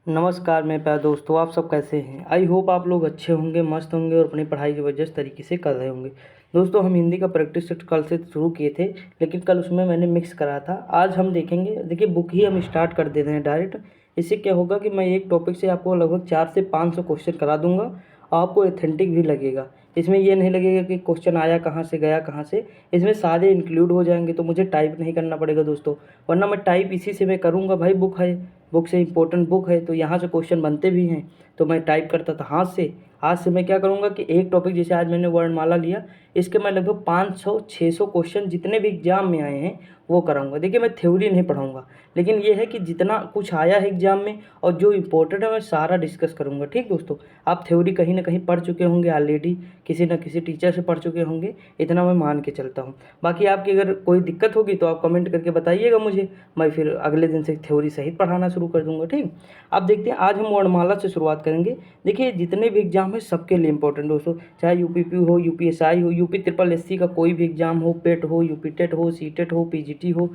नमस्कार मेरे प्यारे दोस्तों, आप सब कैसे हैं। आई होप आप लोग अच्छे होंगे, मस्त होंगे और अपनी पढ़ाई ज़बरदस्त तरीके से कर रहे होंगे। दोस्तों, हम हिंदी का प्रैक्टिस सेट कल से शुरू किए थे, लेकिन कल उसमें मैंने मिक्स करा था। आज हम देखेंगे, देखिए बुक ही हम स्टार्ट कर दे रहे हैं डायरेक्ट। इससे क्या होगा कि मैं एक टॉपिक से आपको लगभग 400 से 500 क्वेश्चन करा दूंगा। आपको एथेंटिक भी लगेगा। इसमें ये नहीं लगेगा कि क्वेश्चन आया कहाँ से गया कहाँ से, इसमें सारे इंक्लूड हो जाएंगे, तो मुझे टाइप नहीं करना पड़ेगा दोस्तों। वरना मैं टाइप इसी से मैं करूँगा, भाई बुक है, बुक से इंपॉर्टेंट बुक है तो यहाँ से क्वेश्चन बनते भी हैं, तो मैं टाइप करता था हाथ से। आज से मैं क्या करूँगा कि एक टॉपिक, जैसे आज मैंने वर्णमाला लिया, इसके मैं लगभग 500-600 क्वेश्चन जितने भी एग्जाम में आए हैं वो कराऊंगा। देखिए मैं थ्योरी नहीं पढ़ाऊंगा, लेकिन ये है कि जितना कुछ आया है एग्जाम में और जो इंपॉर्टेंट है मैं सारा डिस्कस करूंगा। ठीक दोस्तों, आप थ्योरी कहीं ना कहीं पढ़ चुके होंगे ऑलरेडी, किसी न किसी टीचर से पढ़ चुके होंगे, इतना मैं मान के चलता हूँ। बाकी आपकी अगर कोई दिक्कत होगी तो आप कमेंट करके बताइएगा मुझे, मैं फिर अगले दिन से थ्योरी सहित पढ़ाना शुरू कर दूंगा। ठीक, अब देखते हैं, आज हम वर्णमाला से शुरुआत करेंगे। देखिए जितने भी एग्जाम है सबके लिए इंपॉर्टेंट दोस्तों, चाहे यूपीपी हो, यूपीएसआई हो, यूपी ट्रिपल एससी का कोई भी एग्जाम हो, पेट हो, यूपी टेट हो, सी टेट हो, पीजीटी हो,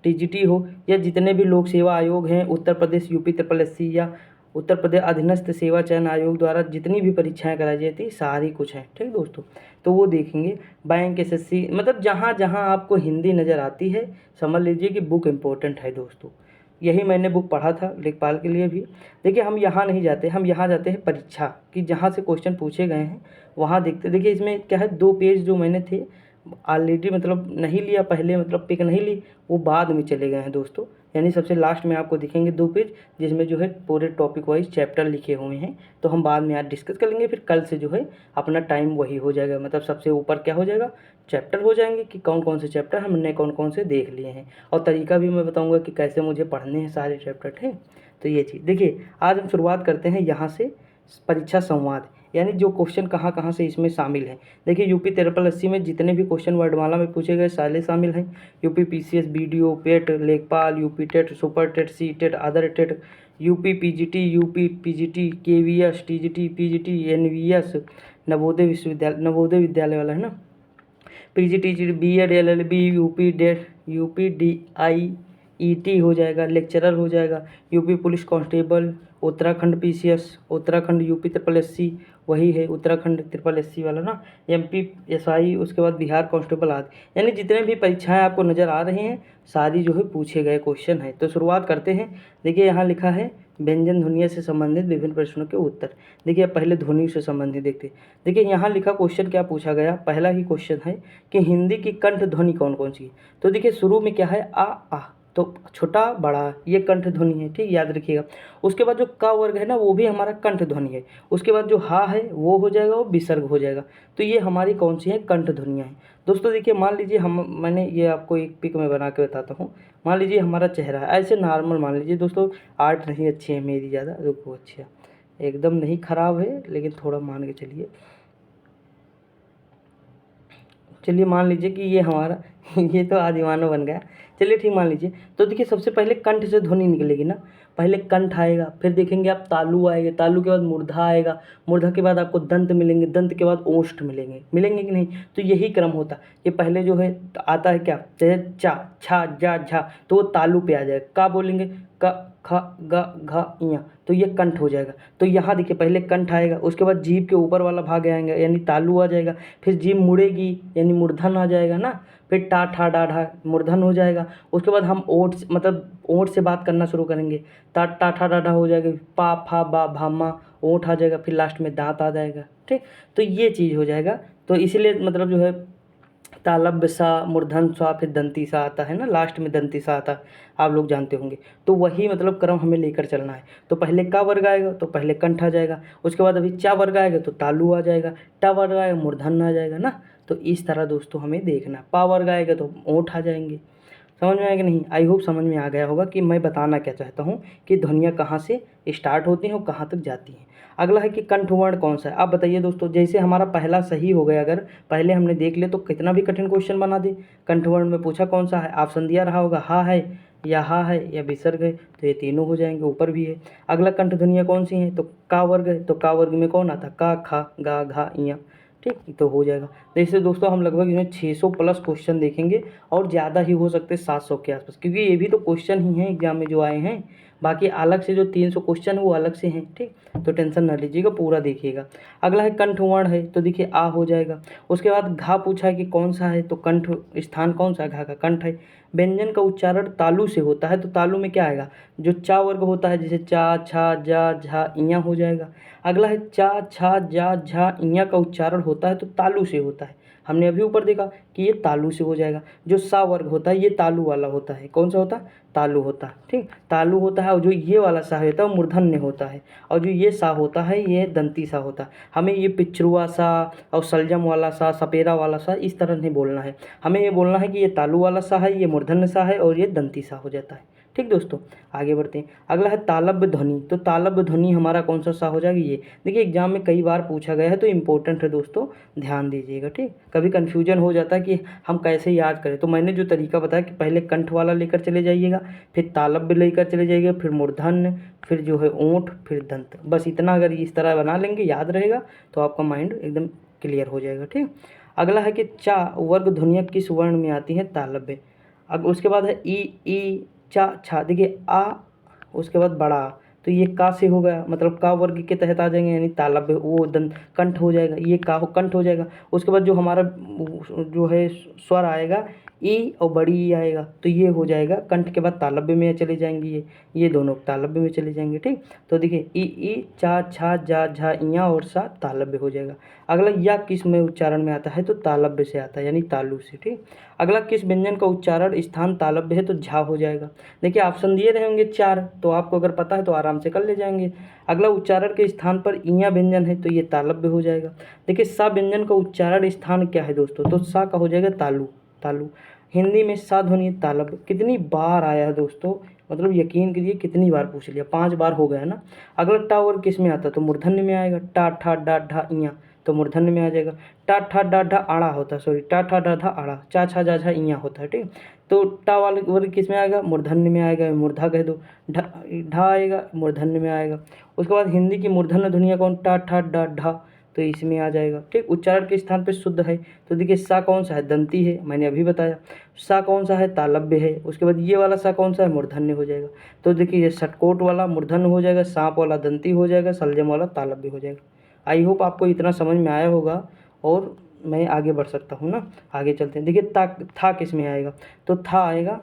टीजीटी हो, या जितने भी लोक सेवा आयोग हैं, Uttar Pradesh UP triple SC या उत्तर प्रदेश अधीनस्थ सेवा चयन आयोग द्वारा जितनी भी परीक्षाएं कराई जाती सारी कुछ हैं। ठीक दोस्तों, तो वो देखेंगे। बैंक, एसएससी, मतलब जहाँ जहाँ आपको हिंदी नज़र आती है समझ लीजिए कि बुक इम्पोर्टेंट है दोस्तों। यही मैंने बुक पढ़ा था लेखपाल के लिए भी। देखिए हम यहाँ नहीं जाते, हम यहाँ जाते हैं परीक्षा कि जहाँ से क्वेश्चन पूछे गए हैं वहाँ देखते। देखिए इसमें क्या है, 2 पेज जो मैंने थे ऑलरेडी मतलब नहीं लिया पहले, मतलब पिक नहीं ली, वो बाद में चले गए हैं दोस्तों। यानी सबसे लास्ट में आपको दिखेंगे 2 पेज जिसमें जो है पूरे टॉपिक वाइज चैप्टर लिखे हुए हैं। तो हम बाद में आज डिस्कस कर लेंगे, फिर कल से जो है अपना टाइम वही हो जाएगा, मतलब सबसे ऊपर क्या हो जाएगा, चैप्टर हो जाएंगे कि कौन कौन से चैप्टर हमने कौन कौन से देख लिए हैं, और तरीका भी मैं बताऊंगा कि कैसे मुझे पढ़ने हैं सारे चैप्टर। ठीक, तो ये चीज़ देखिए, आज हम शुरुआत करते हैं यहाँ से, परीक्षा संवाद, यानी जो क्वेश्चन कहाँ कहाँ से इसमें शामिल हैं। देखिए यूपी ट्रिपल एससी में जितने भी क्वेश्चन वर्णमाला में पूछे गए सारे शामिल हैं। यूपी पीसीएस, बीडीओ, पेट, लेखपाल, UP TET, super TET, C TET, other TET, UP PGT, UP PGT, KVS, TGT, PGT, NVS, Navodaya Vidyalaya वाला है ना, पीजीटी, बीएड, एलएलबी, यूपी डेट, यूपी डीआईईटी हो जाएगा, लेक्चरर हो जाएगा, UP police constable, Uttarakhand PCS, Uttarakhand UP triple SC, वही है उत्तराखंड ट्रिपल एससी वाला ना, एमपी एसआई, उसके बाद बिहार कांस्टेबल आदि। यानी जितने भी परीक्षाएं आपको नज़र आ रही हैं सारी जो है पूछे गए क्वेश्चन हैं। तो शुरुआत करते हैं। देखिए यहाँ लिखा है व्यंजन ध्वनियों से संबंधित विभिन्न प्रश्नों के उत्तर। देखिए पहले ध्वनि से संबंधित देखते हैं। देखिए यहाँ लिखा क्वेश्चन क्या पूछा गया, पहला ही क्वेश्चन है कि हिंदी की कंठ ध्वनि कौन कौन सी है। तो देखिए शुरू में क्या है, आ, तो छोटा बड़ा ये कंठ ध्वनि है, ठीक, याद रखिएगा। उसके बाद जो क वर्ग है ना वो भी हमारा कंठ ध्वनि है। उसके बाद जो हा है वो हो जाएगा, वो विसर्ग हो जाएगा। तो ये हमारी कौन सी है, कंठ ध्वनियाँ हैं दोस्तों। देखिए मान लीजिए मैंने ये आपको एक पिक में बना के बताता हूँ। मान लीजिए हमारा चेहरा है, ऐसे नॉर्मल मान लीजिए दोस्तों। आर्ट नहीं अच्छी है मेरी ज़्यादा, रुको, अच्छा एकदम नहीं ख़राब है लेकिन थोड़ा मान के चलिए। चलिए मान लीजिए कि ये हमारा ये तो आदिमानव बन गया। चलिए ठीक मान लीजिए। तो देखिए सबसे पहले कंठ से ध्वनि निकलेगी ना, पहले कंठ आएगा, फिर देखेंगे आप तालु आएगा, तालु के बाद मूर्धा आएगा, मूर्धा के बाद आपको दंत मिलेंगे, दंत के बाद ओष्ठ मिलेंगे, मिलेंगे कि नहीं। तो यही क्रम होता है। ये पहले जो है आता है क्या, जैसे चा, छा, जा, झा, तो वो तालु पे आ जाएगा। का बोलेंगे, क, ख, ग, घ, ञ, तो ये कंठ हो जाएगा। तो यहाँ देखिए पहले कंठ आएगा, उसके बाद जीभ के ऊपर वाला भाग आएगा यानी तालु आ जाएगा, फिर जीभ मुड़ेगी यानी मूर्धन आ जाएगा ना, फिर टा, ठा, डा, ढा, मूर्धन हो जाएगा। उसके बाद हम ओठ मतलब ओठ से बात करना शुरू करेंगे, ता, टा, ठा, डा, ढा हो जाएगा, पा, फा, बा, भा, मा, ओठ आ जाएगा, फिर लास्ट में दांत आ जाएगा। ठीक, तो ये चीज़ हो जाएगा। तो इसीलिए मतलब जो है तालब्य सा, मूर्धन सा, फिर दंती सा आता है ना, लास्ट में दंती सा आता है, आप लोग जानते होंगे। तो वही मतलब क्रम हमें लेकर चलना है। तो पहले का वर्ग आएगा तो पहले कंठ आ जाएगा, उसके बाद अभी चा वर्ग आएगा तो तालु आ जाएगा, टा वर्ग आएगा मूर्धन आ जाएगा ना। तो इस तरह दोस्तों हमें देखना, पा वर्ग आएगा तो ओठ आ जाएंगे। समझ में आएगा नहीं, आई होप समझ में आ गया होगा कि मैं बताना क्या चाहता हूँ कि ध्वनियाँ कहाँ से स्टार्ट होती हैं और कहाँ तक जाती हैं। अगला है कि कंठवर्ण कौन सा है, आप बताइए दोस्तों। जैसे हमारा पहला सही हो गया, अगर पहले हमने देख लिया तो कितना भी कठिन क्वेश्चन बना दे। कंठवर्ण में पूछा कौन सा है, ऑप्शन दिया रहा होगा, हा है या हा है या विसर्ग है, तो ये तीनों हो जाएंगे, ऊपर भी है। अगला कंठ ध्वनियाँ कौन सी हैं, तो का वर्ग है, तो का वर्ग में कौन आता, का, खा, गा, घा, इया, ठीक, तो हो जाएगा। तो इससे दोस्तों हम लगभग इसमें 600 प्लस क्वेश्चन देखेंगे और ज़्यादा ही हो सकते हैं, 700 के आसपास, क्योंकि ये भी तो क्वेश्चन ही हैं एग्जाम में जो आए हैं। बाकी अलग से जो 300 क्वेश्चन है वो अलग से हैं, ठीक। तो टेंशन ना लीजिएगा, पूरा देखिएगा। अगला है कंठ वर्ण है, तो देखिए आ हो जाएगा। उसके बाद घा पूछा है कि कौन सा है, तो कंठ स्थान कौन सा है, घा का कंठ है। व्यंजन का उच्चारण तालु से होता है, तो तालु में क्या आएगा, जो चा वर्ग होता है, जैसे चा, छा, जा, झा, इया हो जाएगा। अगला है चा, छा, जा, झा, इया का उच्चारण होता है तो तालु से होता है। हमने अभी ऊपर देखा कि ये तालु से हो जाएगा। जो सा वर्ग होता है ये तालु वाला होता है, कौन सा होता है, तालु होता है, ठीक। तालु होता है, और जो ये वाला सा होता है वो मूर्धन्य होता है, और जो ये सा होता है ये दंती सा होता है। हमें ये पिछरुआ सा और सलजम वाला सा, सपेरा वाला सा इस तरह नहीं बोलना है, हमें ये बोलना है कि ये तालु वाला सा है, ये मूर्धन्य सा है, और ये दंती सा हो जाता है, ठीक दोस्तों। आगे बढ़ते हैं। अगला है तालब्य ध्वनि, तो तालब्य ध्वनि हमारा कौन सा हो जाएगा, ये देखिए एग्जाम में कई बार पूछा गया है, तो इम्पोर्टेंट है दोस्तों, ध्यान दीजिएगा, ठीक। कभी कन्फ्यूजन हो जाता है कि हम कैसे याद करें, तो मैंने जो तरीका बताया कि पहले कंठ वाला लेकर चले जाइएगा, फिर तालब्य लेकर चले जाइएगा, फिर मूर्धन्य, फिर जो है ओंठ, फिर दंत। बस इतना अगर इस तरह बना लेंगे, याद रहेगा, तो आपका माइंड एकदम क्लियर हो जाएगा, ठीक। अगला है कि चा वर्ग ध्वनियाँ किस वर्ण में आती हैं, तालब्य। अब उसके बाद है ई चा छा, देखिए आ, उसके बाद बड़ा आ, तो ये का से हो गया, मतलब का वर्ग के तहत आ जाएंगे, यानी तालब्य वो दंत कंठ हो जाएगा, ये का कंठ हो जाएगा। उसके बाद जो हमारा जो है स्वर आएगा ई और बड़ी ई आएगा, तो ये हो जाएगा कंठ के बाद तालब्य में चले जाएंगे, ये दोनों तालब्य में चले जाएंगे, ठीक। तो देखिए ई चा, छा, जा, झा, इया और सा तालब्य हो जाएगा। अगला या किस में उच्चारण में आता है, तो तालब्य से आता है, यानी तालु से, ठीक। अगला किस व्यंजन का उच्चारण स्थान तालब्य है, तो झा हो जाएगा। देखिए ऑप्शन दिए रहेंगे 4, तो आपको अगर पता है तो आराम से कर ले जाएंगे। अगला उच्चारण के स्थान पर इया व्यंजन है, तो ये तालब्य हो जाएगा। देखिए सा व्यंजन का उच्चारण स्थान क्या है दोस्तों, तो सा का हो जाएगा तालु, तालु। हिंदी में सा ध्वनि तालब्य कितनी बार आया है दोस्तों, मतलब यकीन कीजिए कितनी बार पूछ लिया, 5 बार हो गया ना। अगला टा और किस में आता है, तो मूर्धन्य में आएगा, टा, ठा, डा, ढा, इया, तो मूर्धन्य में आ जाएगा। टा, ठा, डा, ढा आड़ा होता है, सॉरी, टा, ठा, डा, ढा आड़ा, चा, छा, जा, झा, इया होता है, ठीक। तो टा वाले वर्ग किस में आएगा, मूर्धन्य में आएगा, मूर्धा कह दो। ढा, ढा आएगा, मूर्धन्य में आएगा। उसके बाद हिंदी की मूर्धन्य ध्वनियाँ कौन, टा, ठा, डा, ढा, तो इसमें आ जाएगा, ठीक। उच्चारण के स्थान पे शुद्ध है, तो देखिए सा कौन सा है, दंती है, मैंने अभी बताया। सा कौन सा है, तालब्य है। उसके बाद ये वाला सा कौन सा है, मूर्धन्य हो जाएगा। तो देखिए ये षटकोट वाला मूर्धन्य हो जाएगा, सांप वाला दंती हो जाएगा, सलजम वाला तालब्य हो जाएगा। आई होप आपको इतना समझ में आया होगा, और मैं आगे बढ़ सकता हूँ ना। आगे चलते हैं। देखिए ता था किस में आएगा, तो था आएगा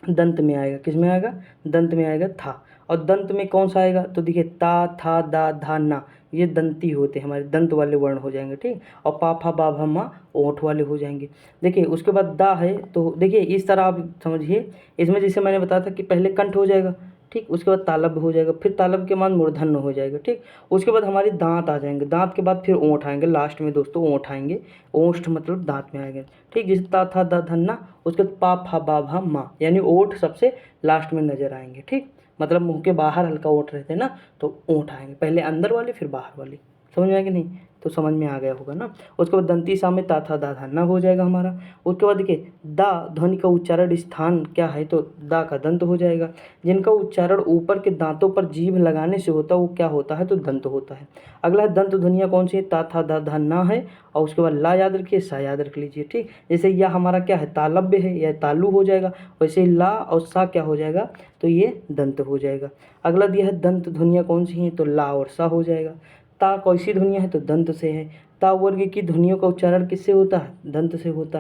दंत में आएगा, किस में आएगा, दंत में आएगा था। और दंत में कौन सा आएगा, तो देखिए ता, था, दा, धा, ना, ये दंती होते हैं, हमारे दंत वाले वर्ण हो जाएंगे, ठीक। और पा, फा, बा, भा, मा ओंठ वाले हो जाएंगे। देखिए उसके बाद दा है, तो देखिए इस तरह आप समझिए, इसमें जैसे मैंने बताया था कि पहले कंठ हो जाएगा, ठीक। उसके बाद तालब्य हो जाएगा, फिर तालब्य के बाद मूर्धन्य हो जाएगा, ठीक। उसके बाद हमारे दांत आ जाएंगे, दांत के बाद फिर ओंठ आएंगे, लास्ट में दोस्तों ओंठ आएंगे, ओष्ठ मतलब दांत में आएंगे, ठीक। जैसे ता, था, दा, धन्ना, उसके बाद पा, फा, बा, भा, मा, यानी ओंठ सबसे लास्ट में नजर आएंगे, ठीक। मतलब मुंह के बाहर हल्का ओंठ रहते हैं ना, तो ओंठ आएंगे, पहले अंदर वाले फिर बाहर वाले। समझ में आया कि नहीं, तो समझ में आ गया होगा ना। उसके बाद दंती सा में ता, था, दा, धन्ना हो जाएगा हमारा। उसके बाद देखिए दा ध्वनि का उच्चारण स्थान क्या है, तो दा का दंत हो जाएगा। जिनका उच्चारण ऊपर के दांतों पर जीभ लगाने से होता है वो क्या होता है, तो दंत होता है। अगला है दंत ध्वनियाँ कौन सी है, ता, था, दा, धा, ना है, और उसके बाद ला याद रखिए, सा याद रख लीजिए, ठीक। जैसे यह हमारा क्या है, तालब्य है, यह तालु हो जाएगा, वैसे ही ला और सा क्या हो जाएगा, तो ये दंत हो जाएगा। अगला दिया है दंत ध्वनियाँ कौन सी हैं, तो ला और सा हो जाएगा। ता कैसी ध्वनियाँ है, तो दंत से है। ता वर्ग की ध्वनियों का उच्चारण किससे होता है, दंत से होता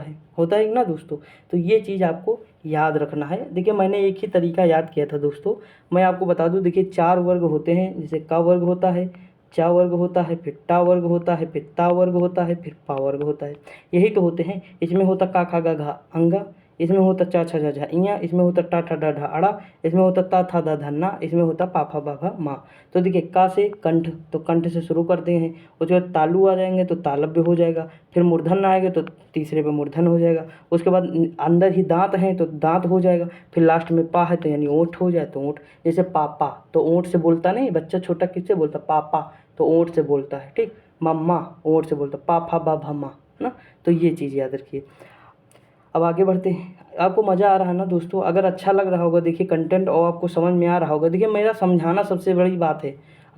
है ना दोस्तों। तो ये चीज़ आपको याद रखना है। देखिए मैंने एक ही तरीका याद किया था दोस्तों, मैं आपको बता दूं। देखिए 4 वर्ग होते हैं, जैसे का वर्ग होता है, चा वर्ग होता है, फिर टा वर्ग होता है, फिर ता वर्ग होता है, फिर पा वर्ग होता है, यही तो होते हैं। इसमें होता का, खा, गा, घा अंगा, इसमें होता चा, छा, जा, झा, इया, इसमें होता टा, ठा, डा, ढा अड़ा, इसमें होता ता, था, दा, धन्ना, इसमें होता पा, फा, बा, भा, मा। तो देखिए का से कंठ, तो कंठ से शुरू करते हैं। उसके बाद तालु आ जाएंगे तो तालब्य हो जाएगा, फिर मूर्धन्य आएंगे तो तीसरे पे मूर्धन्य हो जाएगा। उसके बाद अंदर ही दांत हैं तो दांत हो जाएगा, फिर लास्ट में पा है तो यानी ओंठ हो जाए, तो ओंठ। जैसे पापा तो ओंठ से बोलता नहीं, बच्चा छोटा किससे बोलता, पापा, तो ओंठ से बोलता है, ठीक। मम्मा ओंठ से बोलता, पा, फा, बा, भा, मा, ना। तो ये चीज़ याद रखिए। अब आगे बढ़ते हैं। आपको मज़ा आ रहा है ना दोस्तों, अगर अच्छा लग रहा होगा देखिए कंटेंट, और आपको समझ में आ रहा होगा, देखिए मेरा समझाना सबसे बड़ी बात है।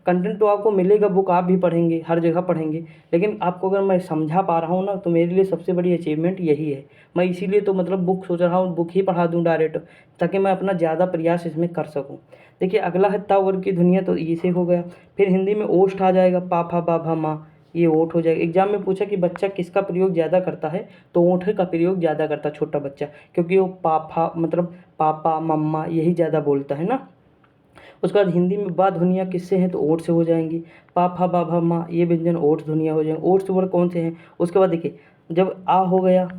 कंटेंट तो आपको मिलेगा, बुक आप भी पढ़ेंगे, हर जगह पढ़ेंगे, लेकिन आपको अगर मैं समझा पा रहा हूँ ना, तो मेरे लिए सबसे बड़ी अचीवमेंट यही है। मैं इसीलिए तो मतलब बुक सोच रहा हूँ, बुक ही पढ़ा दूँ डायरेक्ट, ताकि मैं अपना ज़्यादा प्रयास इसमें कर सकूँ। देखिए अगला है ता वर्ग की ध्वनियाँ, तो इसे हो गया। फिर हिंदी में ओष्ठ आ जाएगा, पा फा बा भा मा, ये ओठ हो जाएगा। एग्जाम में पूछा कि बच्चा किसका प्रयोग ज़्यादा करता है, तो ओठ का प्रयोग ज़्यादा करता है छोटा बच्चा, क्योंकि वो पापा मतलब पापा मम्मा यही ज़्यादा बोलता है ना। उसके बाद हिंदी में बा ध्वनियाँ किससे हैं, तो ओठ से हो जाएंगी। पा फा बा भा मा, ये व्यंजन ओठ ध्वनियाँ हो जाएंगी। ओठ से वर्ड कौन से हैं, उसके बाद देखिए जब आ हो गया,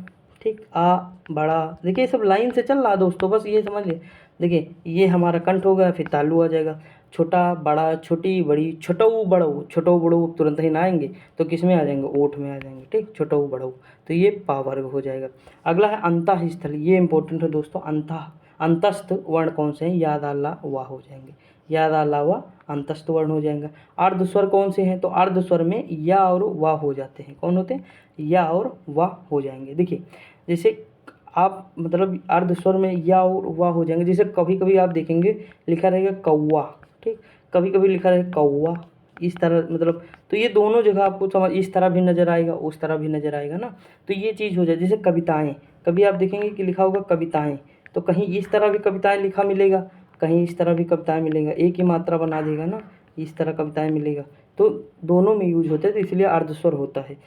ठीक, आ बड़ा, देखिए ये सब लाइन से चल रहा है दोस्तों, बस ये समझ लिए। देखिए ये हमारा कंठ हो गया, फिर तालु आ जाएगा। छोटा बड़ा छोटी बड़ी, छोटऊ बड़ऊ, छोटऊ बड़ऊ तुरंत ही ना आएंगे, तो किस में आ जाएंगे, ओठ में आ जाएंगे, ठीक, छोटऊ बड़ऊ, तो ये पा वर्ग हो जाएगा। अगला है अंतः स्थल, ये इंपॉर्टेंट है दोस्तों। अंतस्थ वर्ण कौन से हैं, याद आला वाह हो जाएंगे, याद आला वाह अंतस्थ वर्ण हो जाएगा। अर्ध स्वर कौन से हैं, तो अर्ध स्वर में या और वाह हो जाते हैं। कौन होते हैं, या और वाह हो जाएंगे। देखिए जैसे आप मतलब अर्ध स्वर में या और वाह हो जाएंगे, जैसे कभी कभी आप देखेंगे लिखा रहेगा कौवा, ठीक, कभी कभी लिखा रहेगा कौवा, इस तरह मतलब, तो ये दोनों जगह आपको समझ, इस तरह भी नज़र आएगा, उस तरह भी नज़र आएगा ना, तो ये चीज़ हो जाए। जैसे कविताएं, कभी आप देखेंगे कि लिखा होगा कविताएं, तो कहीं इस तरह भी कविताएं लिखा मिलेगा, कहीं इस तरह भी कविताएं मिलेगा, एक ही मात्रा बना देगा ना, इस तरह कविताएं मिलेगा, तो दोनों में यूज होते हैं, तो इसलिए अर्धस्वर होता है।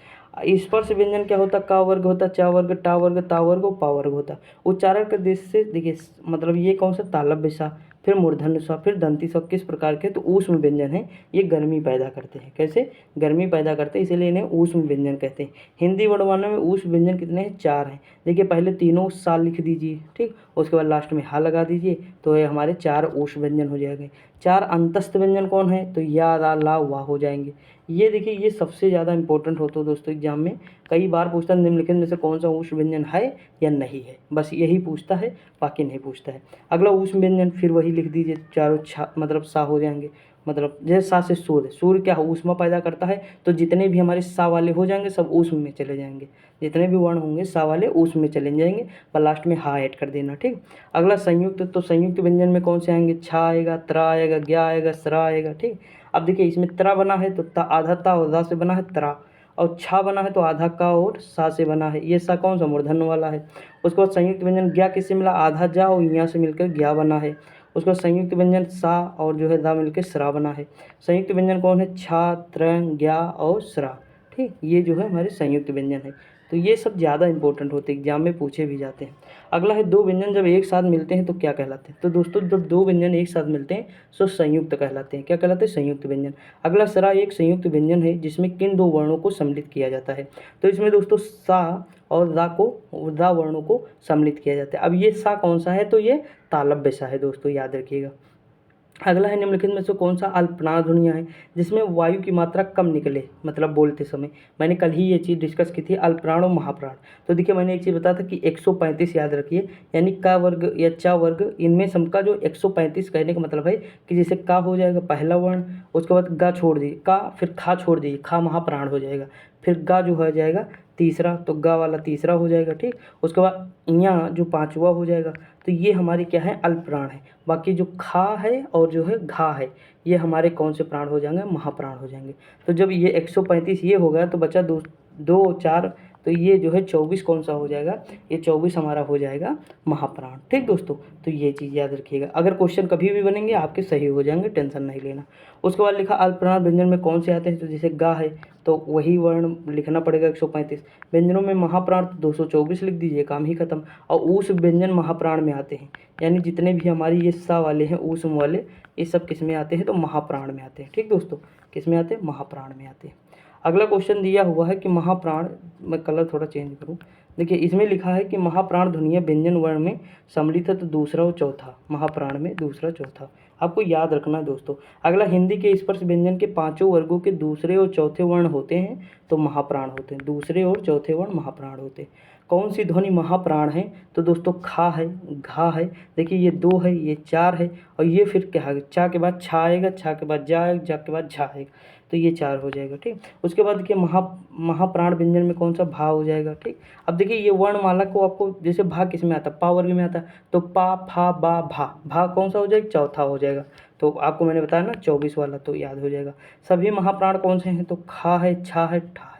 स्पर्श व्यंजन क्या होता है, का वर्ग होता है, चा वर्ग, टा वर्ग, ता वर्ग और पा वर्ग होता है। उच्चारण के दृष्टि से देखिए मतलब ये कौन सा, तालव्य सा, फिर मूर्धन्य सा, फिर दंती सा, किस प्रकार के, तो ऊष्म व्यंजन है, ये गर्मी पैदा करते हैं। कैसे, गर्मी पैदा करते हैं, इसीलिए इन्हें ऊष्म व्यंजन कहते हैं। हिंदी वर्णमाला में ऊष्म व्यंजन कितने हैं, 4 हैं। देखिए पहले तीनों सा लिख दीजिए, ठीक, उसके बाद लास्ट में हा लगा दीजिए, तो ये हमारे 4 ऊष्म व्यंजन हो जाएंगे। 4 अंतस्थ व्यंजन कौन है, तो या रा ला वाह हो जाएंगे। ये देखिए ये सबसे ज़्यादा इंपॉर्टेंट होता है दोस्तों एग्जाम में, कई बार पूछता है निम्नलिखित में से कौन सा ऊष्म व्यंजन है या नहीं है, बस यही पूछता है, बाकी नहीं पूछता है। अगला ऊष्म व्यंजन फिर वही लिख दीजिए, चारों छा मतलब सा हो जाएंगे, मतलब जैसे सा से सूर्य, सूर्य क्या ऊष्मा पैदा करता है, तो जितने भी हमारे सा वाले हो जाएंगे सब ऊष्म में चले जाएंगे, जितने भी वर्ण होंगे सा वाले ऊष्म में चले जाएंगे, पर लास्ट में हा ऐड कर देना, ठीक। अगला संयुक्त, तो संयुक्त व्यंजन में कौन से आएंगे, छा आएगा, त्रा आएगा, ज्ञा आएगा, सरा आएगा, ठीक। अब देखिए इसमें त्रा बना है तो ता, आधा ता और दा से बना है त्रा, और छा बना है तो आधा का और सा से बना है, ये सा कौन सा, मूर्धन्य वाला है। उसके बाद संयुक्त व्यंजन ज्ञा किससे मिला, आधा जा और यहाँ से मिलकर ज्ञा बना है। उसके बाद संयुक्त व्यंजन सा और जो है दा मिलकर सरा बना है। संयुक्त व्यंजन कौन है, छा, त्र, ज्ञा और सरा, ठीक, ये जो है हमारे संयुक्त व्यंजन है। तो ये सब ज़्यादा इंपॉर्टेंट होते हैं, एग्जाम में पूछे भी जाते हैं। अगला है दो व्यंजन जब एक साथ मिलते हैं तो क्या कहलाते हैं, तो दोस्तों जब दो व्यंजन एक साथ मिलते हैं तो संयुक्त कहलाते हैं। क्या कहलाते हैं, संयुक्त व्यंजन। अगला सरा एक संयुक्त व्यंजन है जिसमें किन दो वर्णों को सम्मिलित किया जाता है, तो इसमें दोस्तों सा और दा वर्णों को सम्मिलित किया जाता है। अब ये सा कौन सा है, तो ये तालव्य सा है दोस्तों, याद रखिएगा। अगला है निम्नलिखित में से कौन सा अल्पनाद ध्वनियाँ है जिसमें वायु की मात्रा कम निकले, मतलब बोलते समय। मैंने कल ही ये चीज़ डिस्कस की थी, अल्पप्राण और महाप्राण। तो देखिए मैंने एक चीज़ बताया था कि 135 याद रखिए, यानी का वर्ग या चा वर्ग, इनमें सबका जो 135 कहने का मतलब है कि जैसे का हो जाएगा पहला वर्ण, उसके बाद गा छोड़ दीजिए का, फिर खा छोड़ दीजिए, खा महाप्राण हो जाएगा, फिर गा जो हो जाएगा तीसरा, तो गा वाला तीसरा हो जाएगा, ठीक। उसके बाद यहाँ जो पाँचवा हो जाएगा, तो ये हमारी क्या है, अल्पप्राण है। बाकी जो खा है और जो है घा है, ये हमारे कौन से प्राण हो जाएंगे, महाप्राण हो जाएंगे। तो जब ये 135 ये हो गया तो बचा दो दो चार, तो ये जो है 24 कौन सा हो जाएगा, ये 24 हमारा हो जाएगा महाप्राण, ठीक दोस्तों। तो ये चीज़ याद रखिएगा, अगर क्वेश्चन कभी भी बनेंगे आपके सही हो जाएंगे, टेंशन नहीं लेना। उसके बाद लिखा अल्पप्राण व्यंजन में कौन से आते हैं, तो जैसे गा है तो वही वर्ण लिखना पड़ेगा 135। व्यंजनों में महाप्राण 224 लिख दीजिए, काम ही खत्म। और ऊस व्यंजन महाप्राण में आते हैं, यानी जितने भी हमारी ये सा वाले हैं ऊष्म वाले, ये सब किस में आते हैं, तो महाप्राण में आते हैं, ठीक दोस्तों, किस में आते हैं, महाप्राण में आते हैं। अगला क्वेश्चन दिया हुआ है कि महाप्राण, मैं कलर थोड़ा चेंज करूँ, देखिए इसमें लिखा है कि महाप्राण ध्वनियाँ व्यंजन वर्ण में सम्मिलित है, तो दूसरा और चौथा, महाप्राण में दूसरा चौथा, आपको याद रखना है दोस्तों। अगला हिंदी के स्पर्श व्यंजन के पांचों वर्गों के दूसरे और चौथे वर्ण होते हैं तो महाप्राण होते हैं, दूसरे और चौथे वर्ण महाप्राण होते हैं। कौन सी ध्वनि महाप्राण है, तो दोस्तों खा है, घा है, देखिए ये 2 है, ये 4 है, और ये फिर क्या है, चा के बाद छा आएगा, छा के बाद जा आएगा, जा के बाद झा आएगा, तो ये 4 हो जाएगा, ठीक। उसके बाद देखिए महाप्राण व्यंजन में कौन सा, भा हो जाएगा, ठीक। अब देखिए ये वर्णमाला को आपको जैसे भा किस में आता है, पा वर्ग में आता है, तो पा फा बा भा, भा कौन सा हो जाएगा, चौथा हो जाएगा। तो आपको मैंने बताया ना 24 वाला, तो याद हो जाएगा। सभी महाप्राण कौन से हैं, तो खा है, छा है, ठा है।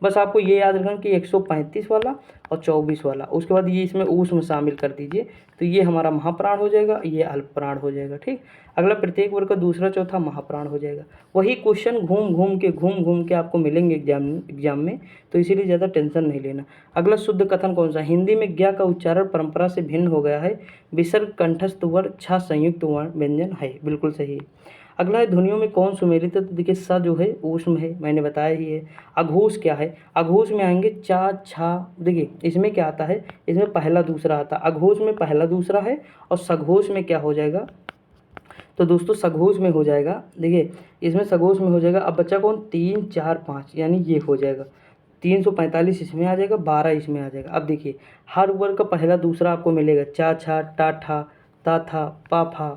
बस आपको ये याद रखना कि 135 वाला और 24 वाला, उसके बाद ये इसमें ऊष्म शामिल कर दीजिए, तो ये हमारा महाप्राण हो जाएगा, ये अल्पप्राण हो जाएगा, ठीक। अगला प्रत्येक वर्ग का दूसरा चौथा महाप्राण हो जाएगा। वही क्वेश्चन घूम घूम के आपको मिलेंगे एग्जाम में, तो इसीलिए ज़्यादा टेंशन नहीं लेना। अगला शुद्ध कथन कौन सा? हिंदी में ज्ञ का उच्चारण परंपरा से भिन्न हो गया है, विसर्ग कंठस्थ वर्ण छा संयुक्त वर्ण व्यंजन है, बिल्कुल सही है। अगला है ध्वनियों में कौन सुमेलित है? तो देखिए स जो है ऊष्म है, मैंने बताया ही है। अघोष क्या है? अघोष में आएंगे चा छा, देखिए इसमें क्या आता है, इसमें पहला दूसरा आता है, अघोष में पहला दूसरा है, और सघोष में क्या हो जाएगा? तो दोस्तों सघोष में हो जाएगा, देखिए इसमें सघोष में हो जाएगा। अब बच्चा कौन? 3 4 5, यानी ये हो जाएगा 345 इसमें आ जाएगा, 12 इसमें आ जाएगा। अब देखिए हर वर्ग का पहला दूसरा आपको मिलेगा, चा छा टा ठा ता था पा फा,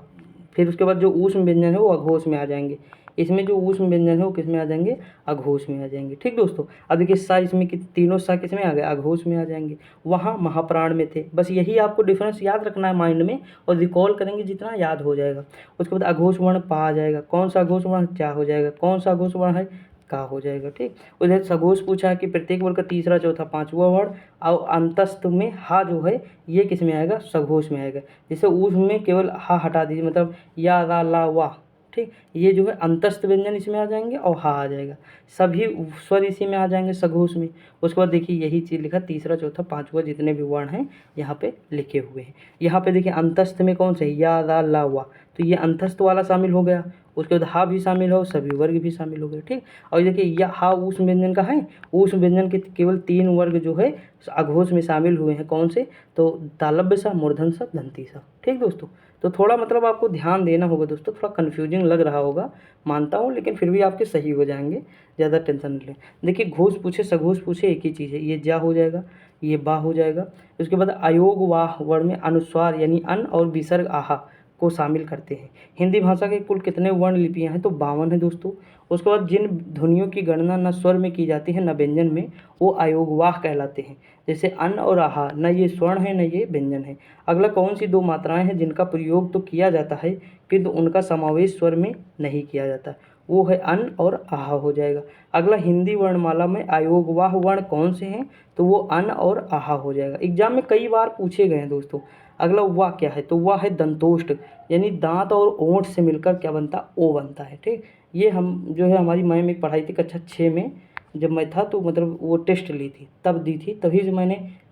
फिर उसके बाद जो ऊष्म व्यंजन है वो अघोष में आ जाएंगे। इसमें जो ऊष्म व्यंजन है वो किस में आ जाएंगे? अघोष में आ जाएंगे। ठीक दोस्तों, अब देखिए सा इसमें तीनों सा किस में आ गए? अघोष में आ जाएंगे। वहाँ महाप्राण में थे। बस यही आपको डिफरेंस याद रखना है माइंड में, और रिकॉल करेंगे जितना याद हो जाएगा। उसके बाद अघोष वर्ण पा आ जाएगा। कौन सा अघोष वर्ण? चा हो जाएगा। कौन सा अघोष वर्ण है? का हो जाएगा। ठीक, उधर सघोष पूछा कि प्रत्येक वर्ग का तीसरा चौथा पांचवा वर्ण, और अंतस्थ में हा जो है ये किस में आएगा? सघोष में आएगा। जैसे ऊष्म में केवल हा हटा दीजिए, मतलब या रा ला वा, ठीक, ये जो है अंतस्थ व्यंजन इसमें आ जाएंगे और हा आ जाएगा। सभी स्वर इसी में आ जाएंगे सघोष में। उसके बाद देखिए यही चीज़ लिखा, तीसरा चौथा पांचवा जितने भी वर्ण हैं यहाँ पे लिखे हुए हैं। यहाँ पे देखिए अंतस्थ में कौन से? या रा ला वा, तो ये अंतस्थ वाला शामिल हो गया। उसके बाद हा भी शामिल हो, सभी वर्ग भी शामिल हो गए। ठीक, और देखिए या हा ऊष्म व्यंजन का है, ऊष्म व्यंजन के केवल 3 वर्ग जो है अघोष में शामिल हुए हैं। कौन से? तो तालव्य सा, मूर्धन सा, दंती सा। ठीक दोस्तों, तो थोड़ा मतलब आपको ध्यान देना होगा दोस्तों, थोड़ा कन्फ्यूजिंग लग रहा होगा मानता हूँ, लेकिन फिर भी आपके सही हो जाएंगे, ज़्यादा टेंशन नहीं लें। देखिए घोष पूछे सघोष पूछे एक ही चीज़ है, ये जा हो जाएगा, ये बा हो जाएगा। उसके बाद अयोग वाह वर्ण में अनुस्वार यानी अन और विसर्ग आहा को शामिल करते हैं। हिंदी भाषा के कुल कितने वर्ण लिपियाँ हैं? तो 52 है दोस्तों। उसके बाद जिन ध्वनियों की गणना न स्वर में की जाती है न व्यंजन में, वो अयोगवाह कहलाते हैं। जैसे अन और आहा, न ये स्वर्ण है न ये व्यंजन है। अगला कौन सी 2 मात्राएं हैं जिनका प्रयोग तो किया जाता है किंतु उनका समावेश स्वर में नहीं किया जाता? वो है अन और आहा हो जाएगा। अगला हिंदी वर्णमाला में अयोगवाह वर्ण कौन से हैं? तो वो अन और आहा हो जाएगा। एग्जाम में कई बार पूछे गए हैं दोस्तों। अगला वाह क्या है? तो वाह है दंतोष्ठ, यानी दांत और ओंठ से मिलकर क्या बनता? ओ बनता है। ठीक, ये हम जो है हमारी मैम एक पढ़ाई थी कक्षा 6 में, जब मैं था तो मतलब वो टेस्ट ली थी तब दी थी, तभी से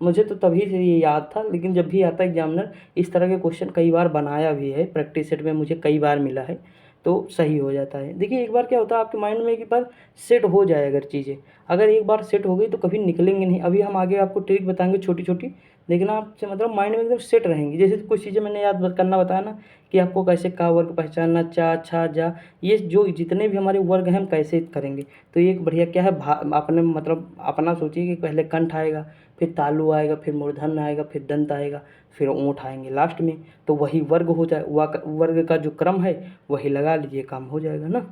मुझे तो तभी से ये याद था। लेकिन जब भी आता एग्जामिनर इस तरह के क्वेश्चन कई बार बनाया भी है, प्रैक्टिस सेट में मुझे कई बार मिला है, तो सही हो जाता है। देखिए एक बार क्या होता है आपके माइंड में, एक बार सेट हो जाए अगर चीज़ें, अगर एक बार सेट हो गई तो कभी निकलेंगे नहीं। अभी हम आगे आपको ट्रिक बताएंगे छोटी छोटी, लेकिन आपसे मतलब माइंड में एकदम सेट रहेंगी। जैसे कुछ चीज़ें मैंने याद करना बताया ना, कि आपको कैसे का वर्ग पहचानना, चा छा जा, ये जो जितने भी हमारे वर्ग हैं हम कैसे करेंगे। तो ये एक बढ़िया क्या है, अपने मतलब अपना सोचिए कि पहले कंठ आएगा, फिर तालु आएगा, फिर मूर्धन्य आएगा, फिर दंत आएगा, फिर ओंठ आएंगे लास्ट में, तो वही वर्ग हो जाए। वर्ग का जो क्रम है वही लगा लीजिए, काम हो जाएगा ना।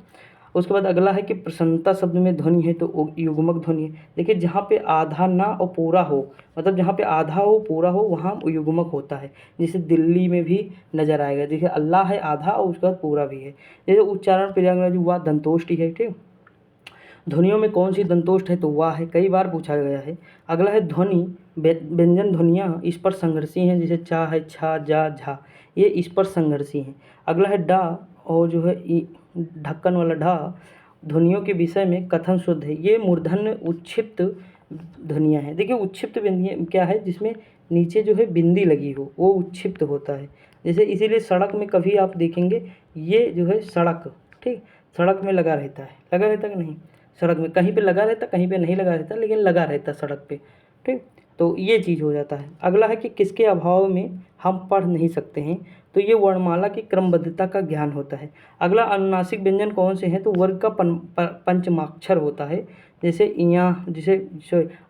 उसके बाद अगला है कि प्रसन्नता शब्द में ध्वनि है तो युग्मक ध्वनि है। देखिए जहाँ पे आधा ना और पूरा हो, मतलब जहाँ पे आधा हो पूरा हो वहाँ युग्मक होता है। जैसे दिल्ली में भी नजर आएगा, देखिए अल्लाह है आधा और उसके बाद पूरा भी है। जैसे उच्चारण प्रयागराज हुआ दंतोष्टि है। ठीक, ध्वनियों में कौन सी दंतोष्ठ है? तो वाह है, कई बार पूछा गया है। अगला है ध्वनि व्यंजन ध्वनियाँ इस पर संघर्षी हैं, जैसे चा है, छा जा झा, ये इस पर संघर्षी हैं। अगला है डा, और जो है ढक्कन वाला ढा, ध्वनियों के विषय में कथन शुद्ध है। ये मूर्धन्य उच्छिप्त ध्वनियाँ हैं। देखिए उच्छिप्त बिंदी क्या है? जिसमें नीचे जो है बिंदी लगी हो वो उच्छिप्त होता है। जैसे इसीलिए सड़क में कभी आप देखेंगे ये जो है सड़क, ठीक, सड़क में लगा रहता है, लगा रहता कि नहीं? सड़क में कहीं पे लगा रहता, कहीं पे नहीं लगा रहता, लेकिन लगा रहता सड़क पे। ठीक, तो ये चीज़ हो जाता है। अगला है कि किसके अभाव में हम पढ़ नहीं सकते हैं? तो ये वर्णमाला की क्रमबद्धता का ज्ञान होता है। अगला अनुनासिक व्यंजन कौन से हैं? तो वर्ग का पंचमाक्षर होता है। जैसे इया, जैसे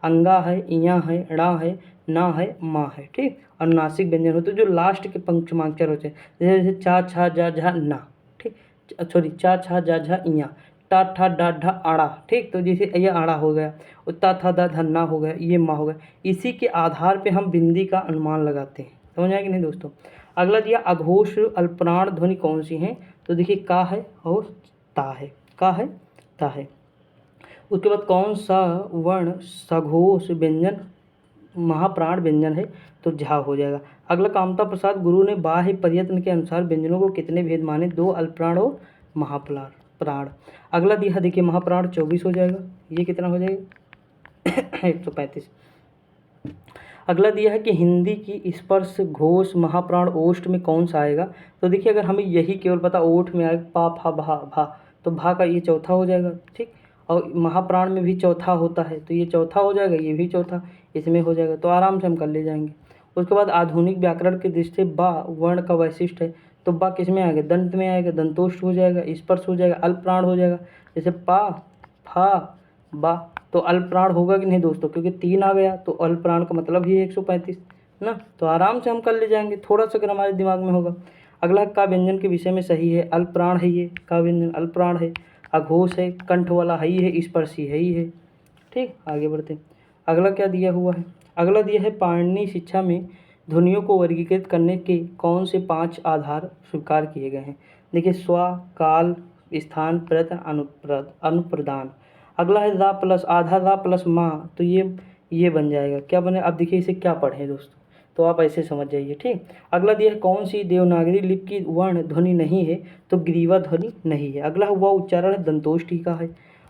अंगा है, इया है, ड़ा है, ना है, माँ है। ठीक, अनुनासिक व्यंजन होते हैं जो लास्ट के पंचमाक्षर होते हैं। जैसे चा छा जा झा ना, ठीक, सॉरी चा छा जा झा इया, टा ठा डा ढा आड़ा। ठीक, तो जैसे ये आड़ा हो गया, और ता था दा धन्ना हो गया, ये माँ हो गया। इसी के आधार पे हम बिंदी का अनुमान लगाते हैं। समझ आए कि नहीं दोस्तों? अगला दिया अघोष अल्पप्राण ध्वनि कौन सी हैं? तो देखिए का है और ता है, का है, ता है। उसके बाद कौन सा वर्ण सघोष व्यंजन महाप्राण व्यंजन है? तो झा हो जाएगा। अगला कामता प्रसाद गुरु ने बाह्य प्रयत्न के अनुसार व्यंजनों को कितने भेद माने, 2 अल्पप्राण और महाप्राण प्राण। अगला दिया देखिए महाप्राण 24 हो जाएगा, ये कितना हो जाएगा 135। अगला दिया है कि हिंदी की स्पर्श घोष महाप्राण ओष्ठ में कौन सा आएगा। तो देखिए अगर हमें यही केवल पता ओठ में आएगा पा फा भा भा, तो भा का ये चौथा हो जाएगा, ठीक। और महाप्राण में भी चौथा होता है, तो ये चौथा हो जाएगा, ये भी चौथा इसमें हो जाएगा, तो आराम से हम कर ले जाएंगे। उसके बाद आधुनिक व्याकरण की दृष्टि से बा वर्ण का वैशिष्ट है, तो बा किस में आएगा, दंत में आएगा, दंतोष्ठ हो जाएगा, स्पर्श हो जाएगा, अल्पप्राण हो जाएगा। जैसे पा फा बा, तो अल्पप्राण होगा कि नहीं दोस्तों, क्योंकि 3 आ गया, तो अल्पप्राण का मतलब ही 135 ना, तो आराम से हम कर ले जाएंगे, थोड़ा सा अगर हमारे दिमाग में होगा। अगला का व्यंजन के विषय में सही है, अल्पप्राण है, ये का व्यंजन अल्पप्राण है, अघोष है, कंठ वाला है ही है, स्पर्शी है ही है, ठीक। आगे बढ़ते हैं। अगला क्या दिया हुआ है, अगला दिया है पाणिनि शिक्षा में ध्वनियों को वर्गीकृत करने के कौन से 5 आधार स्वीकार किए गए हैं। देखिए स्व, काल, स्थान, प्रयत्न, अनुप्रदान। अगला है रा प्लस आधा रा प्लस माँ, तो ये बन जाएगा, क्या बने। अब देखिए इसे क्या पढ़ें दोस्तों, तो आप ऐसे समझ जाइए, ठीक। अगला दिया है कौन सी देवनागरी लिपि की वर्ण ध्वनि नहीं है, तो ग्रीवा ध्वनि नहीं है। अगला हुआ उच्चारण है दंतोष्ठी का है।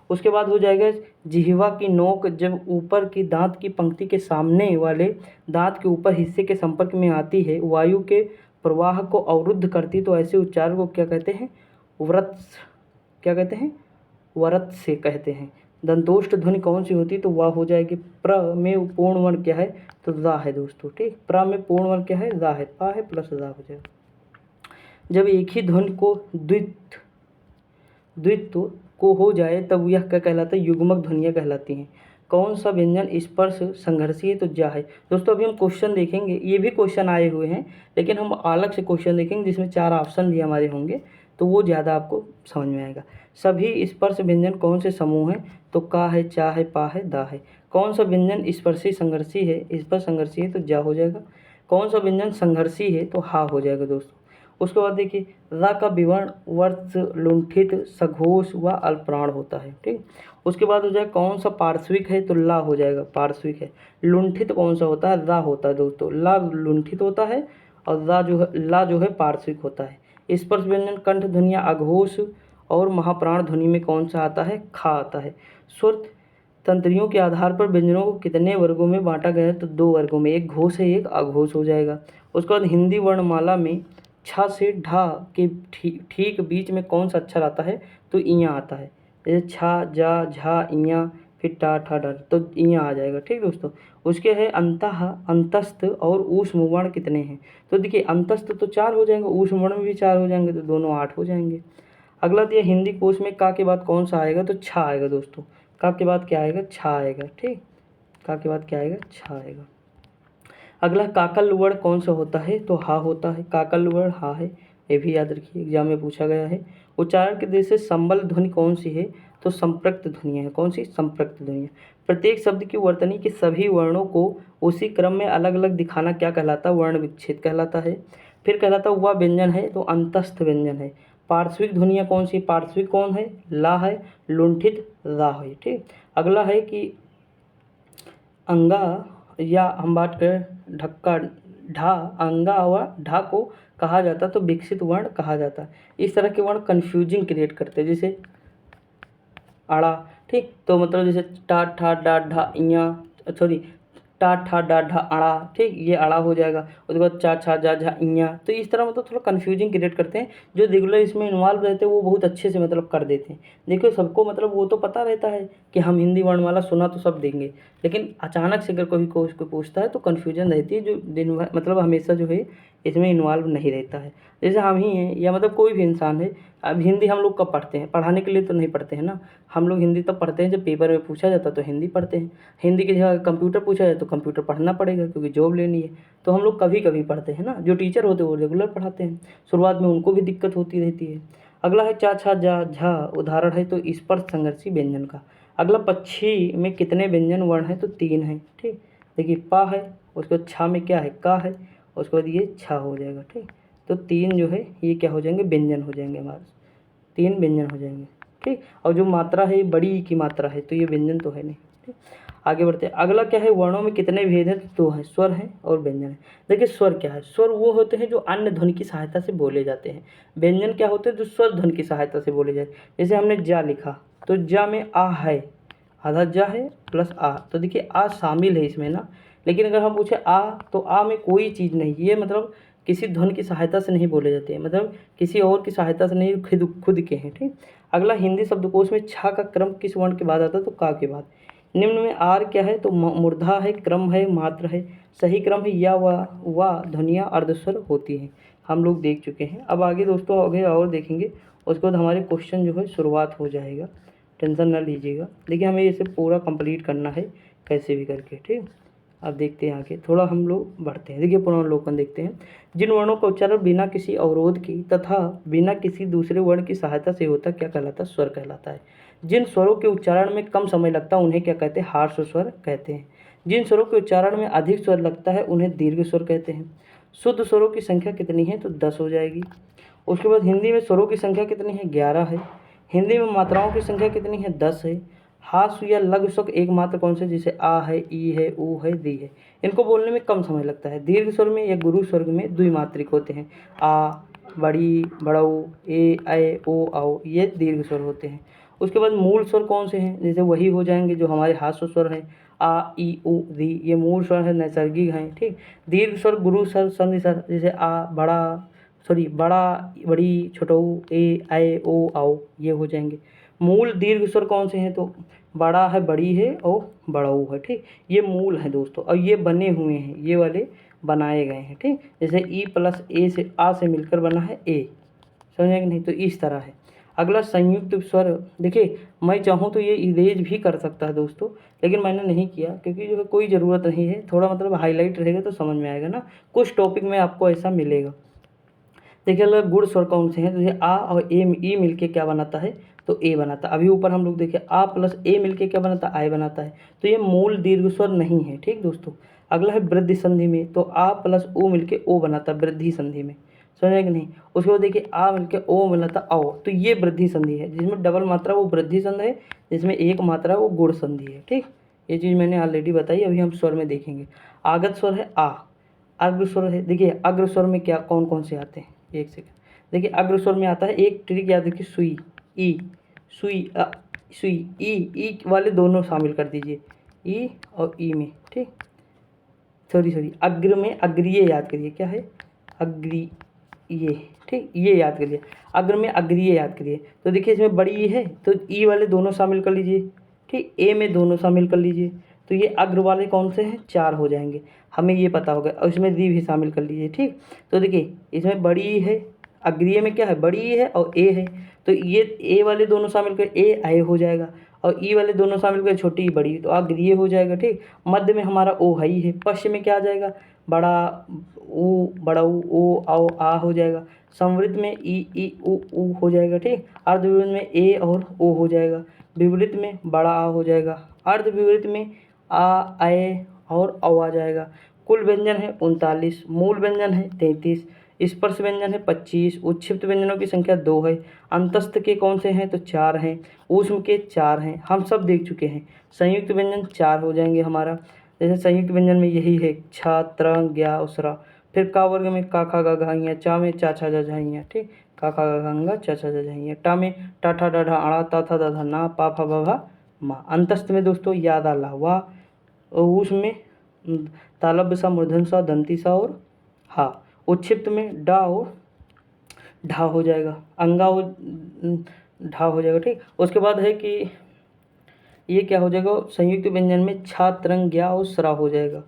उसके बाद हो जाएगा जिह्वा की नोक जब ऊपर की दांत की पंक्ति के सामने वाले दांत के ऊपर हिस्से के संपर्क में आती है, वायु के प्रवाह को अवरुद्ध करती, तो ऐसे उच्चारण को क्या कहते हैं, व्रत, क्या कहते हैं, वरत से कहते हैं। दंतोष्ठ ध्वनि कौन सी होती, तो वह हो जाएगी प्र में पूर्ण वर्ण क्या है, तो रा है दोस्तों, ठीक। प्र में पूर्ण वर्ण क्या है, रा है, पा है प्लस रा हो जाएगा। जब एक ही ध्वनि को द्वित्व को हो जाए तब यह क्या कहलाता है, युग्मक ध्वनियाँ कहलाती हैं। कौन सा व्यंजन स्पर्श संघर्षी है, तो जा है। दोस्तों अभी हम क्वेश्चन देखेंगे, ये भी क्वेश्चन आए हुए हैं, लेकिन हम अलग से क्वेश्चन देखेंगे जिसमें 4 ऑप्शन भी हमारे होंगे, तो वो ज़्यादा आपको समझ में आएगा। सभी स्पर्श व्यंजन कौन से समूह हैं, तो का है, चा है, पा है, दा है। कौन सा व्यंजन स्पर्शी संघर्षी है, स्पर्श संघर्षी है, तो जा हो जाएगा। कौन सा व्यंजन संघर्षी है, तो हा हो जाएगा दोस्तों। उसके बाद देखिए रा का विवर्ण वर्ष, लुंठित, सघोष व अल्पप्राण होता है, ठीक। उसके बाद हो जाए कौन सा पार्श्विक है, तो ला हो जाएगा, पार्श्विक है। लुंठित कौन सा होता है, रा होता है दोस्तों, ला लुंठित होता है, और ला जो है पार्श्विक होता है। स्पर्श व्यंजन कंठ ध्वनिया अघोष और महाप्राण ध्वनि में कौन सा आता है, खा आता है। स्वर तंत्रियों के आधार पर व्यंजनों को कितने वर्गों में बांटा गया है, तो 2 वर्गों में, एक घोष है, एक अघोष हो जाएगा। उसके बाद हिंदी वर्णमाला में छा से ढा के ठीक बीच में कौन सा अक्षर आता है, तो इया आता है। जैसे छा, जा, झा, इया, फिर टा, ठा, डा, तो इया आ जाएगा, ठीक दोस्तों। उसके है अंतः, अंतस्थ और ऊष्म वर्ण कितने हैं, तो देखिए अंतस्थ तो 4 हो जाएंगे, ऊष्म वर्ण में भी 4 हो जाएंगे, तो दोनों 8 हो जाएंगे। अगला दिया हिंदी कोश में का के बाद कौन सा आएगा, तो छा आएगा दोस्तों। का के बाद क्या आएगा, छा आएगा, ठीक। का के बाद क्या आएगा, छा आएगा। अगला काकल वर्ण कौन सा होता है, तो हा होता है, काकल वर्ण हा है, ये भी याद रखिए, एग्जाम में पूछा गया है। उच्चारण के दृष्टि से संबल ध्वनि कौन सी है, तो संपृक्त ध्वनियाँ है, कौन सी, संपृक्त ध्वनियाँ। प्रत्येक शब्द की वर्तनी के सभी वर्णों को उसी क्रम में अलग अलग दिखाना क्या कहलाता है, वर्ण विच्छेद कहलाता है। फिर कहलाता हुआ व्यंजन है, तो अंतस्थ व्यंजन है। पार्श्विक ध्वनियाँ कौन सी, पार्श्विक कौन है, ला है, लुंठित रा है, ठीक। अगला है कि अंगा या हम बात करें ढक्का ढा, अंगा व ढा को कहा जाता, तो विकसित वर्ण कहा जाता है। इस तरह के वर्ण कन्फ्यूजिंग क्रिएट करते हैं, जैसे आड़ा, ठीक। तो मतलब जैसे टा, ठा, डा, ढा, इया, सॉरी टा, ठा, डा, ढा, आड़ा, ठीक, ये आड़ा हो जाएगा। उसके बाद चा, छा, जा, झा, इया, तो इस तरह मतलब थोड़ा कन्फ्यूजिंग क्रिएट करते हैं। जो रेगुलर इसमें इन्वॉल्व रहते हैं वो बहुत अच्छे से मतलब कर देते हैं। देखिए सबको मतलब वो तो पता रहता है कि हम हिंदी वर्णमाला सुना तो सब देंगे, लेकिन अचानक से अगर कोई कोई पूछता है तो कन्फ्यूजन रहती है, जो दिन भर मतलब हमेशा जो है इसमें इन्वॉल्व नहीं रहता है। जैसे हम ही हैं या मतलब कोई भी इंसान है, अब हिंदी हम लोग कब पढ़ते हैं, पढ़ाने के लिए तो नहीं पढ़ते हैं ना। हम लोग हिंदी तब पढ़ते हैं जब पेपर में पूछा जाता तो हिंदी पढ़ते हैं। हिंदी की जगह कंप्यूटर पूछा जाए तो कंप्यूटर पढ़ना पड़ेगा क्योंकि जॉब लेनी है, तो हम लोग कभी कभी पढ़ते हैं ना। जो टीचर होते हैं वो रेगुलर पढ़ाते हैं, शुरुआत में उनको भी दिक्कत होती रहती है। अगला है चा, छा, जा, झा, उदाहरण है तो स्पर्श संघर्षी व्यंजन का। अगला पक्षी में कितने व्यंजन वर्ण है, तो 3 है, ठीक। देखिए पा है, उसके बाद छा में क्या है, का है, उसके बाद ये छा हो जाएगा, ठीक। तो 3 जो है ये क्या हो जाएंगे, व्यंजन हो जाएंगे हमारे, 3 व्यंजन हो जाएंगे, ठीक। और जो मात्रा है बड़ी की मात्रा है, तो ये व्यंजन तो है नहीं, ठीक। आगे बढ़ते हैं। अगला क्या है, वर्णों में कितने भेद हैं? तो 2 हैं, स्वर हैं और व्यंजन है। देखिए स्वर क्या है, स्वर वो होते हैं जो अन्य ध्वनि की सहायता से बोले जाते हैं। व्यंजन क्या होते हैं, जो स्वर ध्वनि की सहायता से बोले जाते हैं। जैसे हमने जा लिखा, तो जा में आ है, आधा जा है प्लस आ, तो देखिए आ शामिल है इसमें ना। लेकिन अगर हम पूछे आ, तो आ में कोई चीज़ नहीं, ये मतलब किसी ध्वनि की सहायता से नहीं बोले जाते हैं, मतलब किसी और की सहायता से नहीं, खुद के हैं। ठीक। अगला, हिंदी शब्दकोश में छा का क्रम किस वर्ण के बाद आता है? तो का के बाद। निम्न में आर क्या है? तो मूर्धा है, क्रम है, मात्र है। सही क्रम है या वा ध्वनियाँ अर्धस्वर होती हैं। हम लोग देख चुके हैं। अब आगे दोस्तों आगे और देखेंगे, उसके बाद हमारे क्वेश्चन जो है शुरुआत हो जाएगा, टेंशन ना लीजिएगा। देखिए हमें इसे पूरा कंप्लीट करना है कैसे भी करके। ठीक। अब देखते हैं आगे, थोड़ा हम लोग बढ़ते हैं। देखिए पुनर्लोकन देखते हैं। जिन वर्णों का उच्चारण बिना किसी अवरोध की तथा बिना किसी दूसरे वर्ण की सहायता से होता, क्या कहलाता है? स्वर कहलाता है। जिन स्वरों के उच्चारण में कम समय लगता है उन्हें क्या कहते हैं? हार्श स्वर कहते हैं। जिन स्वरों के उच्चारण में अधिक स्वर लगता है उन्हें दीर्घ स्वर कहते हैं। शुद्ध स्वरों की संख्या कितनी है? तो 10 हो जाएगी। उसके बाद हिंदी में स्वरों की संख्या कितनी है? 11 है। हिंदी में मात्राओं की संख्या कितनी है? 10 है। हास्य या लघु स्वर एक मात्र कौन से? जैसे आ है, ई है, ऊ है, दी है। इनको बोलने में कम समय लगता है। दीर्घ स्वर में या गुरु स्वर में द्विमात्रिक होते हैं। आ, बड़ी, बड़ऊ, ए, ओ, औ, ये दीर्घ स्वर होते हैं। उसके बाद मूल स्वर कौन से हैं? जैसे वही हो जाएंगे जो हमारे हास्य स्वर हैं, आ, ई, उ, दी, ये मूल स्वर है, नैसर्गिक हैं। ठीक। दीर्घ स्वर गुरु स्वर, संधि स्वर, जैसे बड़ा, बड़ी, छोटऊ, ए, ओ, औ, ये हो जाएंगे। मूल दीर्घ स्वर कौन से हैं? तो बड़ा है, बड़ी है और बड़ऊ है। ठीक। ये मूल है दोस्तों, और ये बने हुए हैं, ये वाले बनाए गए हैं। ठीक। जैसे ई प्लस ए से आ से मिलकर बना है ए, समझे कि नहीं? तो इस तरह है। अगला संयुक्त स्वर, देखिए मैं चाहूँ तो ये इरेज भी कर सकता है दोस्तों, लेकिन मैंने नहीं किया क्योंकि जो है कोई ज़रूरत नहीं है। थोड़ा मतलब हाईलाइट रहेगा तो समझ में आएगा ना, कुछ टॉपिक में आपको ऐसा मिलेगा। देखिए अगर गुण स्वर कौन से हैं? तो जैसे आ और ई मिलके क्या बनाता है? तो ए बनाता है। अभी ऊपर हम लोग देखें आ प्लस ए मिलके क्या बनाता है? आई बनाता है। तो ये मूल दीर्घ स्वर नहीं है। ठीक दोस्तों। अगला है वृद्धि संधि में, तो आ प्लस ओ मिलके ओ बनाता है वृद्धि संधि में, समझे कि नहीं? उसके बाद देखिए आ मिलके ओ बनाता है औ, तो ये वृद्धि संधि है। जिसमें डबल मात्रा वो वृद्धि संधि है, जिसमें एक मात्रा वो गुण संधि है। ठीक। ये चीज़ मैंने ऑलरेडी बताई, अभी हम स्वर में देखेंगे। आगत स्वर है आ, अग्र स्वर है। देखिए अग्र स्वर में क्या कौन कौन से आते हैं? एक सेकंड। देखिए अग्र स्वर में आता है, एक ट्रिक याद रखिए, सुई, ई, सुई, सुई, ई वाले दोनों शामिल कर दीजिए, ई और ई में। ठीक। सॉरी, अग्र में अग्रीय याद करिए, क्या है? अग्रीय। ठीक, ये याद करिए। अग्र में अग्रीय याद करिए। तो देखिए इसमें बड़ी ई है तो ई वाले दोनों शामिल कर लीजिए। ठीक। ए में दोनों शामिल कर लीजिए। तो ये अग्र वाले कौन से हैं? 4 हो जाएंगे, हमें ये पता होगा। और इसमें दी भी शामिल कर लीजिए। ठीक। तो देखिए इसमें बड़ी ई है, अग्रीय में क्या है? बड़ी ई है और ए है, तो ये ए वाले दोनों शामिल कर ए आए हो जाएगा, और ई वाले दोनों शामिल कर छोटी बड़ी, तो अग्रीय हो जाएगा। ठीक। मध्य में हमारा ओ है ही है। पश्चिम में क्या आ जाएगा? बड़ा ऊ, बड़ा ओ, आओ, आ हो जाएगा। संवृत में ई, ऊ हो जाएगा। ठीक। अर्धविवृत में ए और ओ हो जाएगा। विवृत में बड़ा आ हो जाएगा। अर्धविवृत में आ, आए और औ आ जाएगा। कुल व्यंजन है 39, मूल व्यंजन है 33, स्पर्श व्यंजन है 25, उच्छिष्ट व्यंजनों की संख्या 2 है। अंतस्थ के कौन से हैं? तो 4 हैं। ऊष्म के 4 हैं, हम सब देख चुके हैं। संयुक्त व्यंजन 4 हो जाएंगे हमारा। जैसे संयुक्त व्यंजन में यही है, छा, त्र, ज्ञा, उसरा। फिर का वर्ग में का, खा, गा, घा, चा में चा, छा, जा, झाइयाँ। ठीक। का, खा, गा, घा, चा, छा, जा, झाइयाँ। टा में टा, ठा, डा, ढा, अड़ा, ता, था, दा, धा, ना, पा, फा, बा, भा, मा। अंतस्थ में दोस्तों याद आला, वाह। उसमें तालब सा, मूर्धन सा, दंती सा और हा। उच्छिप्त में डा और ढा हो जाएगा, अंगा और ढा हो जाएगा। ठीक। उसके बाद है कि ये क्या हो जाएगा? संयुक्त व्यंजन में छा, तरंग, ज्ञा और सरा हो जाएगा।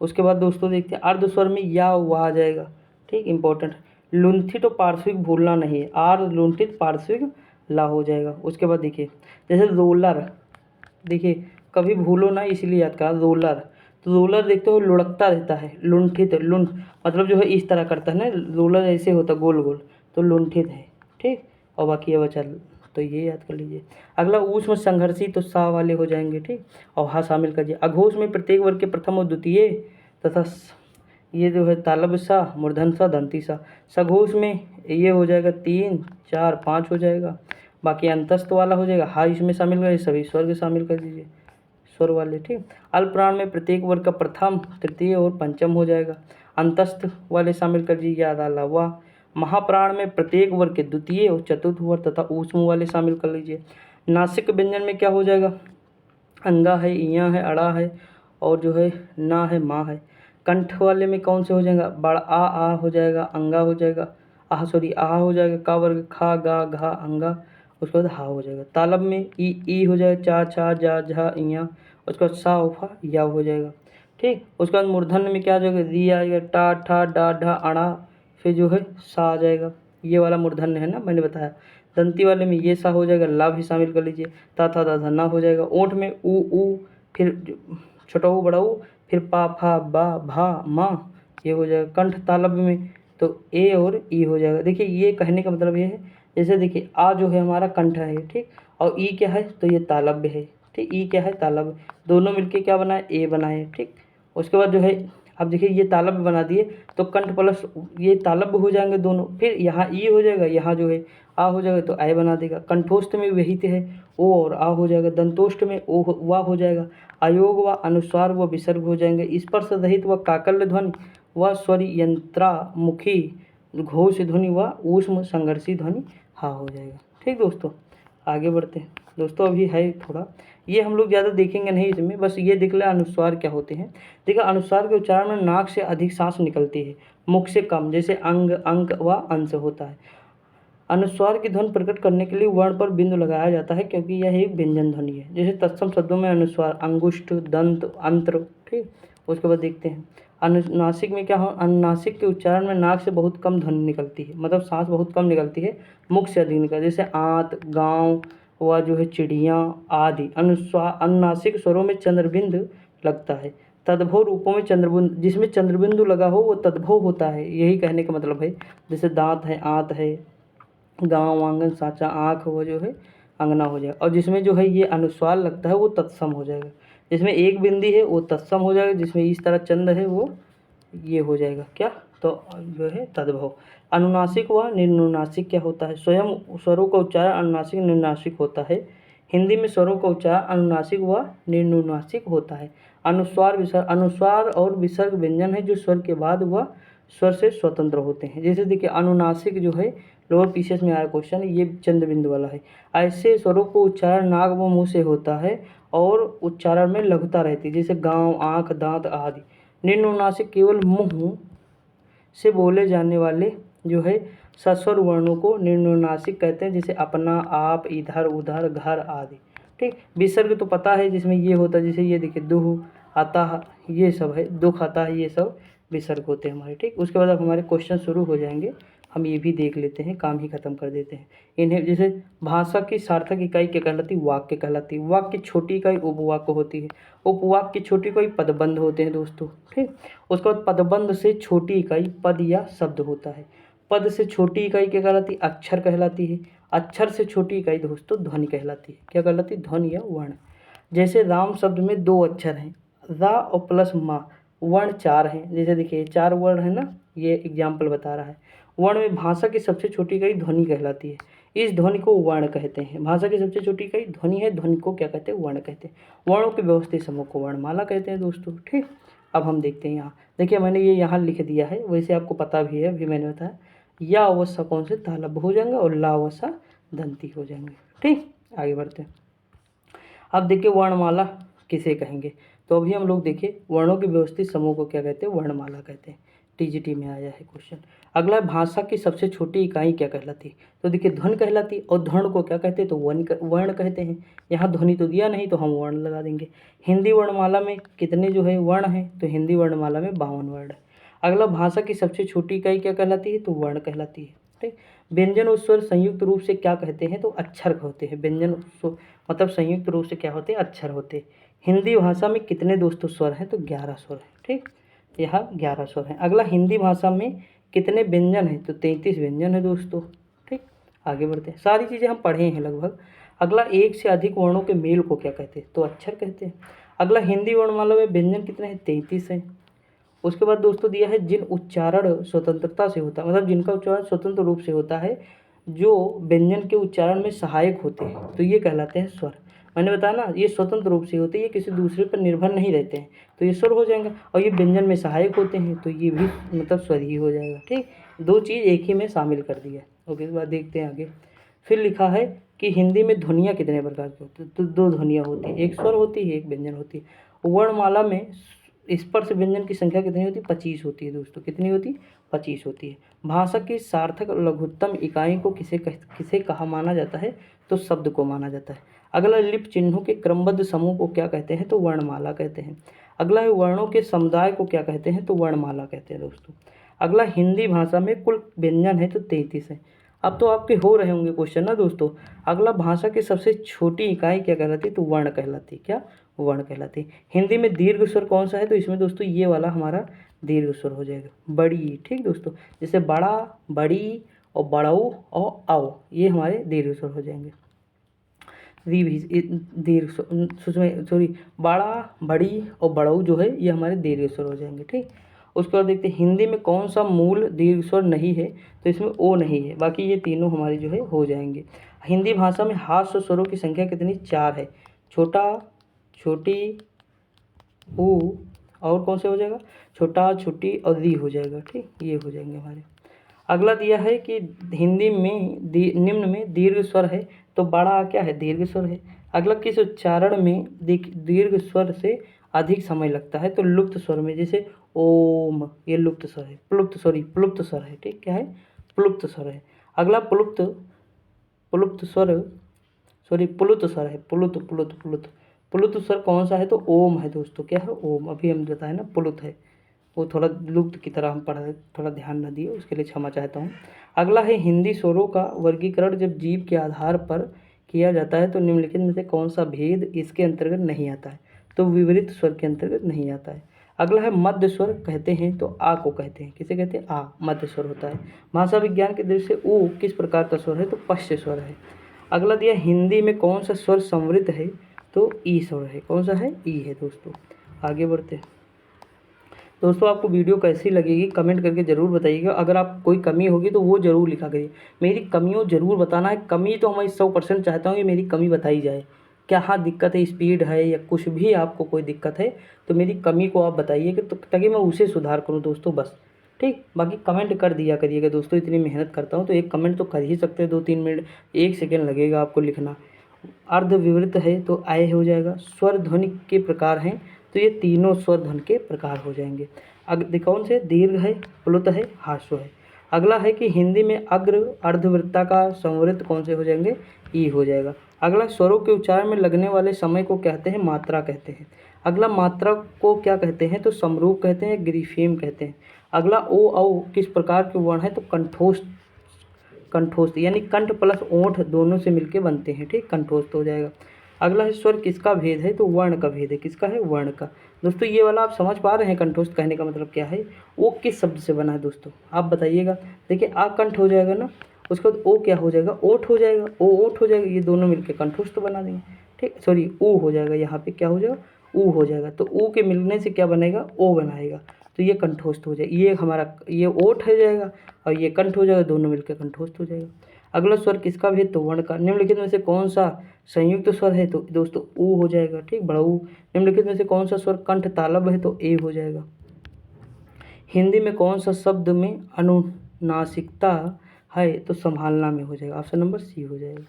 उसके बाद दोस्तों देखते हैं अर्ध स्वर में या वाह आ जाएगा। ठीक, इंपॉर्टेंट। लुंठित और पार्श्विक भूलना नहीं है, आर लुंठित पार्श्विक ला हो जाएगा। उसके बाद देखिए जैसे रोलर, देखिए कभी भूलो ना इसलिए याद करा, रोलर। तो रोलर देखते हो लुढ़कता रहता है, लुंठित, लुंठ मतलब जो है इस तरह करता है ना, रोलर ऐसे होता गोल गोल, तो लुंठित है। ठीक। और बाकी ये बचा, तो ये याद कर लीजिए। अगला ऊष्म संघर्षी, तो सा वाले हो जाएंगे। ठीक। और हा शामिल करिए। अघोष में प्रत्येक वर्ग के प्रथम और द्वितीय तथा ये जो है तालब सा, मूर्धन सा, दंती सा। सघोष में ये हो जाएगा 3, 4, 5 हो जाएगा। बाकी अंतस्थ वाला हो जाएगा, हा इसमें शामिल करिए, सभी स्वर्ग शामिल कर दीजिए। स्वर वाले, ठीक। अल्पप्राण में प्रत्येक वर्ग का प्रथम, तृतीय और पंचम हो जाएगा। अंतस्थ वाले शामिल कर दीजिए, याद आला वाह। महाप्राण में प्रत्येक वर्ग के द्वितीय और चतुर्थ वर्ग तथा ऊष्म वाले शामिल कर लीजिए। नासिक व्यंजन में क्या हो जाएगा, अंगा है, इया है, अड़ा है और जो है ना है, माँ है। कंठ वाले में कौन से हो जाएगा, बड़ा आ हो जाएगा, अंगा हो जाएगा, आ हो जाएगा, का वर्ग खा गा घा अंगा, उसके बाद हा हो जाएगा। तालब में ई हो जाएगा, चा छा जा झा इया, उसके बाद सा उफा या हो जाएगा, ठीक। उसके बाद मूर्धन्य में क्या आ जाएगा, री आ जाएगा, टा ठा डा ढा अड़ा, फिर जो है सा आ जाएगा, ये वाला मूर्धन्य है ना, मैंने बताया। दंती वाले में ये सा हो जाएगा, ला भी शामिल कर लीजिए, ता था दा धना हो जाएगा। ओंठ में ऊ, फिर छोटा ऊ बड़ा ऊ, फिर पा फा बा भा मा, ये हो जाएगा। कंठ तालब में तो ए और ई हो जाएगा। देखिए ये कहने का मतलब ये है, जैसे देखिए आ जो है हमारा कंठ है, ठीक, और ई क्या है, तो ये तालब्य है, ठीक। ई क्या है, तालब्य, दोनों मिलके क्या बनाए, ए बनाए, ठीक। उसके बाद जो है अब देखिए ये तालब्य बना दिए तो कंठ प्लस ये तालब्य हो जाएंगे दोनों, फिर यहाँ ई हो जाएगा, यहाँ जो है आ हो जाएगा तो आय बना देगा। कंठोष्ठ में विहित है ओ और आ हो जाएगा, दंतोष्ठ में ओ वा हो जाएगा, अयोग व अनुस्वार व विसर्ग हो जाएंगे, स्पर्श रहित व काकल्य ध्वनि व स्वर यंत्रा मुखी घोष ध्वनि व ऊष्म संघर्षी ध्वनि हा हो जाएगा, ठीक दोस्तों। आगे बढ़ते हैं दोस्तों, अभी है थोड़ा, ये हम लोग ज़्यादा देखेंगे नहीं इसमें, बस ये देख ले अनुस्वार क्या होते हैं। देखिए अनुस्वार के उच्चारण में नाक से अधिक सांस निकलती है, मुख से कम, जैसे अंग अंक व अंश होता है। अनुस्वार की ध्वनि प्रकट करने के लिए वर्ण पर बिंदु लगाया जाता है क्योंकि यह एक व्यंजन ध्वनि है। जैसे तत्सम शब्दों में अनुस्वार अंगुष्ठ, दंत, अंत्र, ठीक। उसके बाद देखते हैं अनुनासिक में क्या हो, अनुनासिक के उच्चारण में नाक से बहुत कम ध्वनि निकलती है, मतलब सांस बहुत कम निकलती है, मुख से अधिक निकलती है, जैसे आंत, गाँव व जो है चिड़ियाँ आदि। अनुनासिक स्वरों में चंद्रबिंद लगता है। तद्भव रूपों में चंद्रबिंदु, जिसमें चंद्रबिंदु लगा हो वो तद्भव होता है, यही कहने का मतलब है। जैसे दांत है, आंत है, गाँव आंगन साचा आँख वो जो है अंगना हो जाएगा। और जिसमें जो है ये अनुस्वार लगता है वो तत्सम हो जाएगा। जिसमें एक बिंदी है वो तत्सम हो जाएगा, जिसमें इस तरह चंद्र है वो ये हो जाएगा क्या, तो जो है तद्भव। अनुनासिक व निर्नुनासिक क्या होता है, स्वयं स्वरों का उच्चारण अनुनासिक निर्नासिक होता है। हिंदी में स्वरों का उच्चारण अनुनासिक व निर्नुनासिक होता है। अनुस्वार विसर्ग, अनुस्वार और विसर्ग व्यंजन है जो स्वर के बाद वह स्वर से स्वतंत्र होते हैं। जैसे देखिए अनुनासिक जो है लोअर पीसेस में आया क्वेश्चन, ये चंद्रबिंदु वाला है। ऐसे स्वरों को उच्चारण नाक व मुंह से होता है और उच्चारण में लघुता रहती है, जैसे गाँव, आँख, दांत आदि। निर्नुनासिक केवल मुंह से बोले जाने वाले जो है सस्वर वर्णों को निर्नुनासिक कहते हैं, जैसे अपना, आप, इधर, उधर, घर आदि, ठीक। विसर्ग तो पता है जिसमें ये होता है, जैसे ये देखिए दुह आता, ये सब है, दुख आता है, ये सब विसर्ग होते हैं हमारे, ठीक। उसके बाद अब हमारे क्वेश्चन शुरू हो जाएंगे, हम ये भी देख लेते हैं, काम ही खत्म कर देते हैं इन्हें। जैसे भाषा की सार्थक इकाई क्या कहलाती, वाक्य कहलाती है। वाक्य की छोटी इकाई उपवाक्य होती है। उपवाक्य की छोटी इकाई पदबंध होते हैं दोस्तों, ठीक। उसके बाद पदबंध से छोटी इकाई पद या शब्द होता है। पद से छोटी इकाई क्या कहलाती, अक्षर कहलाती है। अक्षर से छोटी इकाई दोस्तों ध्वनि कहलाती है। क्या कहलाती, ध्वनि या वर्ण। जैसे राम शब्द में 2 अक्षर हैं, रा और प्लस मा, वर्ण 4 हैं। जैसे देखिए 4 वर्ण है ना, ये एग्जाम्पल बता रहा है। वर्ण में भाषा की सबसे छोटी इकाई ध्वनि कहलाती है। इस ध्वनि को वर्ण कहते हैं। भाषा की सबसे छोटी इकाई ध्वनि है, ध्वनि को क्या कहते हैं, वर्ण कहते हैं। वर्णों के व्यवस्थित समूह को वर्णमाला कहते हैं दोस्तों, ठीक। अब हम देखते हैं यहाँ, देखिए मैंने ये यहाँ लिख दिया है, वैसे आपको पता भी है, अभी मैंने बताया। या अवश्य कौन से तालब्य हो जाएंगे और ला अवश्य दंती हो जाएंगे, ठीक। आगे बढ़ते हैं। अब देखिए वर्णमाला किसे कहेंगे, तो अभी हम लोग देखिए वर्णों के व्यवस्थित समूह को क्या कहते हैं, वर्णमाला कहते हैं। टीजीटी में आया है क्वेश्चन। अगला भाषा की सबसे छोटी इकाई क्या कहलाती है, तो देखिए ध्वनि कहलाती है। और ध्वनि को क्या कहते हैं, तो वर्ण कहते हैं। यहाँ ध्वनि तो दिया नहीं तो हम वर्ण लगा देंगे। हिंदी वर्णमाला में कितने जो है वर्ण हैं, तो हिंदी वर्णमाला में 52 वर्ण है। अगला भाषा की सबसे छोटी इकाई क्या कहलाती है, तो वर्ण कहलाती है, ठीक। व्यंजन और स्वर संयुक्त रूप से क्या कहते हैं, तो अक्षर होते हैं। व्यंजन मतलब संयुक्त रूप से क्या होते हैं, अक्षर होते हैं। हिंदी भाषा में कितने दोस्तों स्वर हैं, तो 11 स्वर हैं, ठीक। यहाँ 11 स्वर हैं। अगला हिंदी भाषा में कितने व्यंजन हैं, तो 33 व्यंजन है दोस्तों, ठीक। आगे बढ़ते हैं, सारी चीज़ें हम पढ़े हैं लगभग। अगला एक से अधिक वर्णों के मेल को क्या कहते हैं, तो अक्षर कहते हैं। अगला हिंदी वर्णमाला में व्यंजन कितने हैं, 33 हैं। उसके बाद दोस्तों दिया है जिन उच्चारण स्वतंत्रता से होता है, मतलब जिनका उच्चारण स्वतंत्र रूप से होता है, जो व्यंजन के उच्चारण में सहायक होते हैं, तो ये कहलाते हैं स्वर। मैंने बताया ना, ये स्वतंत्र रूप से होते हैं, ये किसी दूसरे पर निर्भर नहीं रहते हैं, तो ये स्वर हो जाएंगे। और ये व्यंजन में सहायक होते हैं, तो ये भी मतलब स्वर ही हो जाएगा। ठीक, दो चीज़ एक ही में शामिल कर दिया। ओके, इसके बाद देखते हैं आगे। फिर लिखा है कि हिंदी में ध्वनियाँ कितने प्रकार की होती है, तो दो ध्वनियाँ होती है, एक स्वर होती है, एक व्यंजन होती है। वर्णमाला में स्पर्श व्यंजन की संख्या कितनी होती है? 25 होती है दोस्तों। कितनी होती है? 25 होती है। भाषा की सार्थक लघुत्तम इकाई को किसे कहा माना जाता है? तो शब्द को माना जाता है। अगला, लिपि चिन्हों के क्रमबद्ध समूह को क्या कहते हैं? तो वर्णमाला कहते हैं। अगला है, वर्णों के समुदाय को क्या कहते हैं? तो वर्णमाला कहते हैं दोस्तों। अगला, हिंदी भाषा में कुल व्यंजन है तो 33 है। अब तो आपके हो रहे होंगे क्वेश्चन ना दोस्तों। अगला, भाषा की सबसे छोटी इकाई क्या कहलाती है? तो वर्ण कहलाती है। क्या? वर्ण कहलाती है। हिंदी में दीर्घ स्वर कौन सा है? तो इसमें दोस्तों ये वाला हमारा दीर्घ स्वर हो जाएगा, बड़ी। ठीक दोस्तों, जैसे बड़ा, बड़ी और बड़ऊ और आओ, ये हमारे दीर्घ स्वर हो जाएंगे। दीर्घ सॉरी, बड़ा, बड़ी और बड़ऊ जो है ये हमारे दीर्घ स्वर हो जाएंगे। ठीक, उसके बाद देखते हैं हिंदी में कौन सा मूल दीर्घ स्वर नहीं है? तो इसमें ओ नहीं है, बाकी ये तीनों हमारे जो है हो जाएंगे। हिंदी भाषा में हास्य स्वरों की संख्या कितनी? 4 है। छोटा, छोटी, ऊ, और कौन से हो जाएगा? छोटा, छोटी और दी हो जाएगा। ठीक, ये हो जाएंगे हमारे। अगला दिया है कि हिंदी में निम्न में दीर्घ स्वर है, तो बड़ा क्या है? दीर्घ स्वर है। अगला, किस उच्चारण में दीर्घ स्वर से अधिक समय लगता है? तो लुप्त स्वर में, जैसे ओम, ये लुप्त स्वर है। प्लुप्त स्वर है। ठीक, क्या है? प्लुप्त स्वर है। अगला, पुलुप्त स्वर, सॉरी पुलुत स्वर है। पुलुत स्वर कौन सा है? तो ओम है दोस्तों। क्या है? ओम। अभी हम बताए ना पुलुत है, वो थोड़ा लुप्त की तरह हम पढ़ा, थोड़ा ध्यान न दिए, उसके लिए क्षमा चाहता हूँ। अगला है, हिंदी स्वरों का वर्गीकरण जब जीव के आधार पर किया जाता है तो निम्नलिखित में से कौन सा भेद इसके अंतर्गत नहीं आता है? तो विपरीत स्वर के अंतर्गत नहीं आता है। अगला है, मध्य स्वर कहते हैं तो आ को कहते हैं। किसे कहते हैं? आ, मध्य स्वर होता है। भाषा विज्ञान के दृष्टि से ऊ किस प्रकार का स्वर है? तो पश्च स्वर है। अगला दिया, हिंदी में कौन सा स्वर समृद्ध है? तो ई स्वर है। कौन सा है? ई है दोस्तों। आगे बढ़ते हैं दोस्तों। आपको वीडियो कैसी लगेगी कमेंट करके ज़रूर बताइएगा। अगर आप कोई कमी होगी तो वो ज़रूर लिखा करिए। मेरी कमियों ज़रूर बताना है। कमी तो मैं 100% चाहता हूँ कि मेरी कमी बताई जाए। क्या हाँ दिक्कत है, स्पीड है या कुछ भी आपको कोई दिक्कत है तो मेरी कमी को आप बताइए कि ताकि मैं उसे सुधार करूँ दोस्तों, बस। ठीक, बाकी कमेंट कर दिया करिएगा दोस्तों। इतनी मेहनत करता हूँ तो एक कमेंट तो कर ही सकते हैं। 2-3 मिनट, 1 सेकेंड लगेगा आपको लिखना। अर्ध विवृत है तो आय हो जाएगा। स्वर ध्वनि के प्रकार हैं तो ये तीनों स्वर ध्वनि के प्रकार हो जाएंगे। कौन से? दीर्घ है, प्लुत है, हास्व है। अगला है कि हिंदी में अग्र अर्धवृत्ताकार संवृत्त कौन से हो जाएंगे? ई हो जाएगा। अगला, स्वरों के उच्चारण में लगने वाले समय को कहते हैं? मात्रा कहते हैं। अगला, मात्रा को क्या कहते हैं? तो समरूप कहते हैं, ग्रीफेम कहते हैं। अगला, ओ औ किस प्रकार के वर्ण है? तो कंठोस्त यानी कंठ प्लस ओंठ दोनों से मिलके बनते हैं। ठीक, कंठोस्त हो जाएगा। अगला है, स्वर किसका भेद है? तो वर्ण का भेद है। किसका है? वर्ण का। दोस्तों ये वाला आप समझ पा रहे हैं कंठोस्त कहने का मतलब क्या है? ओ किस शब्द से बना है दोस्तों? आप बताइएगा। देखिए, आ कंठ हो जाएगा ना, उसके बाद ओ क्या हो जाएगा? ओठ हो जाएगा। ओ ओठ हो जाएगा, ये दोनों मिलके कंठोस्त बना देंगे। ठीक, सॉरी, ऊ हो जाएगा। यहाँ पे क्या हो जाएगा? ऊ हो जाएगा। तो ऊ के मिलने से क्या बनेगा? ओ बनाएगा। तो ये कंठोस्त हो जाएगा। ये हमारा ये ओठ हो जाएगा और ये कंठ हो जाएगा, दोनों मिलकर कंठोस्त हो जाएगा। अगला, स्वर किसका भेद? तो वर्ण का। निम्नलिखित में से कौन सा संयुक्त स्वर है? तो दोस्तों ऊ हो जाएगा। ठीक, बड़ा ऊ। निम्नलिखित में से कौन सा स्वर कंठ तालब है? तो ए हो जाएगा। हिंदी में कौन सा शब्द में अनुनासिकता है? तो संभालना में हो जाएगा। ऑप्शन नंबर सी हो जाएगा।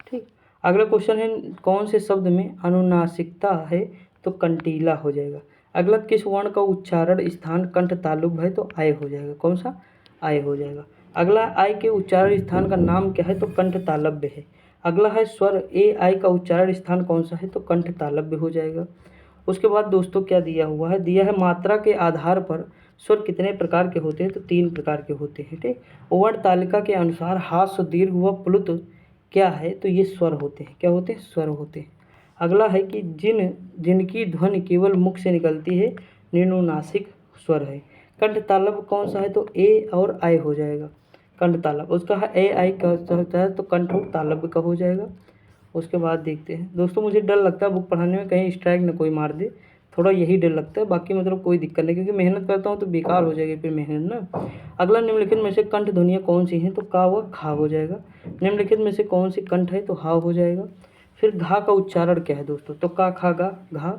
ठीक, अगला क्वेश्चन है, कौन से शब्द में अनुनासिकता है? तो कंटीला हो जाएगा। अगला, किस वर्ण का उच्चारण स्थान कंठ तालुब है? तो आय हो जाएगा। कौन सा? आय हो जाएगा। अगला, आय के उच्चारण स्थान का नाम क्या है? तो कंठ तालव्य है। अगला है, स्वर ए आई का उच्चारण स्थान कौन सा है? तो कंठ तालव्य हो जाएगा। उसके बाद दोस्तों क्या दिया हुआ है? दिया है, मात्रा के आधार पर स्वर कितने प्रकार के होते हैं? तो 3 प्रकार के होते हैं। ठीक, वर्ण तालिका के अनुसार हास्य, दीर्घ व प्लुत क्या है? तो ये स्वर होते हैं। क्या होते हैं? स्वर होते हैं। अगला है कि जिनकी ध्वनि केवल मुख से निकलती है, निम्नासिक स्वर है। कंठ तालब कौन सा है? तो ए और आई हो जाएगा। कंठ तालब उसका है ए आई का होता है तो कंठ तालब का हो जाएगा। उसके बाद देखते हैं दोस्तों, मुझे डर लगता है बुक पढ़ाने में कहीं स्ट्राइक न कोई मार दे, थोड़ा यही डर लगता है। बाकी मतलब कोई दिक्कत नहीं, क्योंकि मेहनत करता हूँ तो बेकार हो जाएगी फिर मेहनत ना। अगला, निम्नलिखित में से कंठ ध्वनियाँ कौन सी हैं? तो का व खा हो जाएगा। निम्नलिखित में से कौन सी कंठ है? तो हा हो जाएगा। फिर घा का उच्चारण क्या है दोस्तों, तो का खा गा घा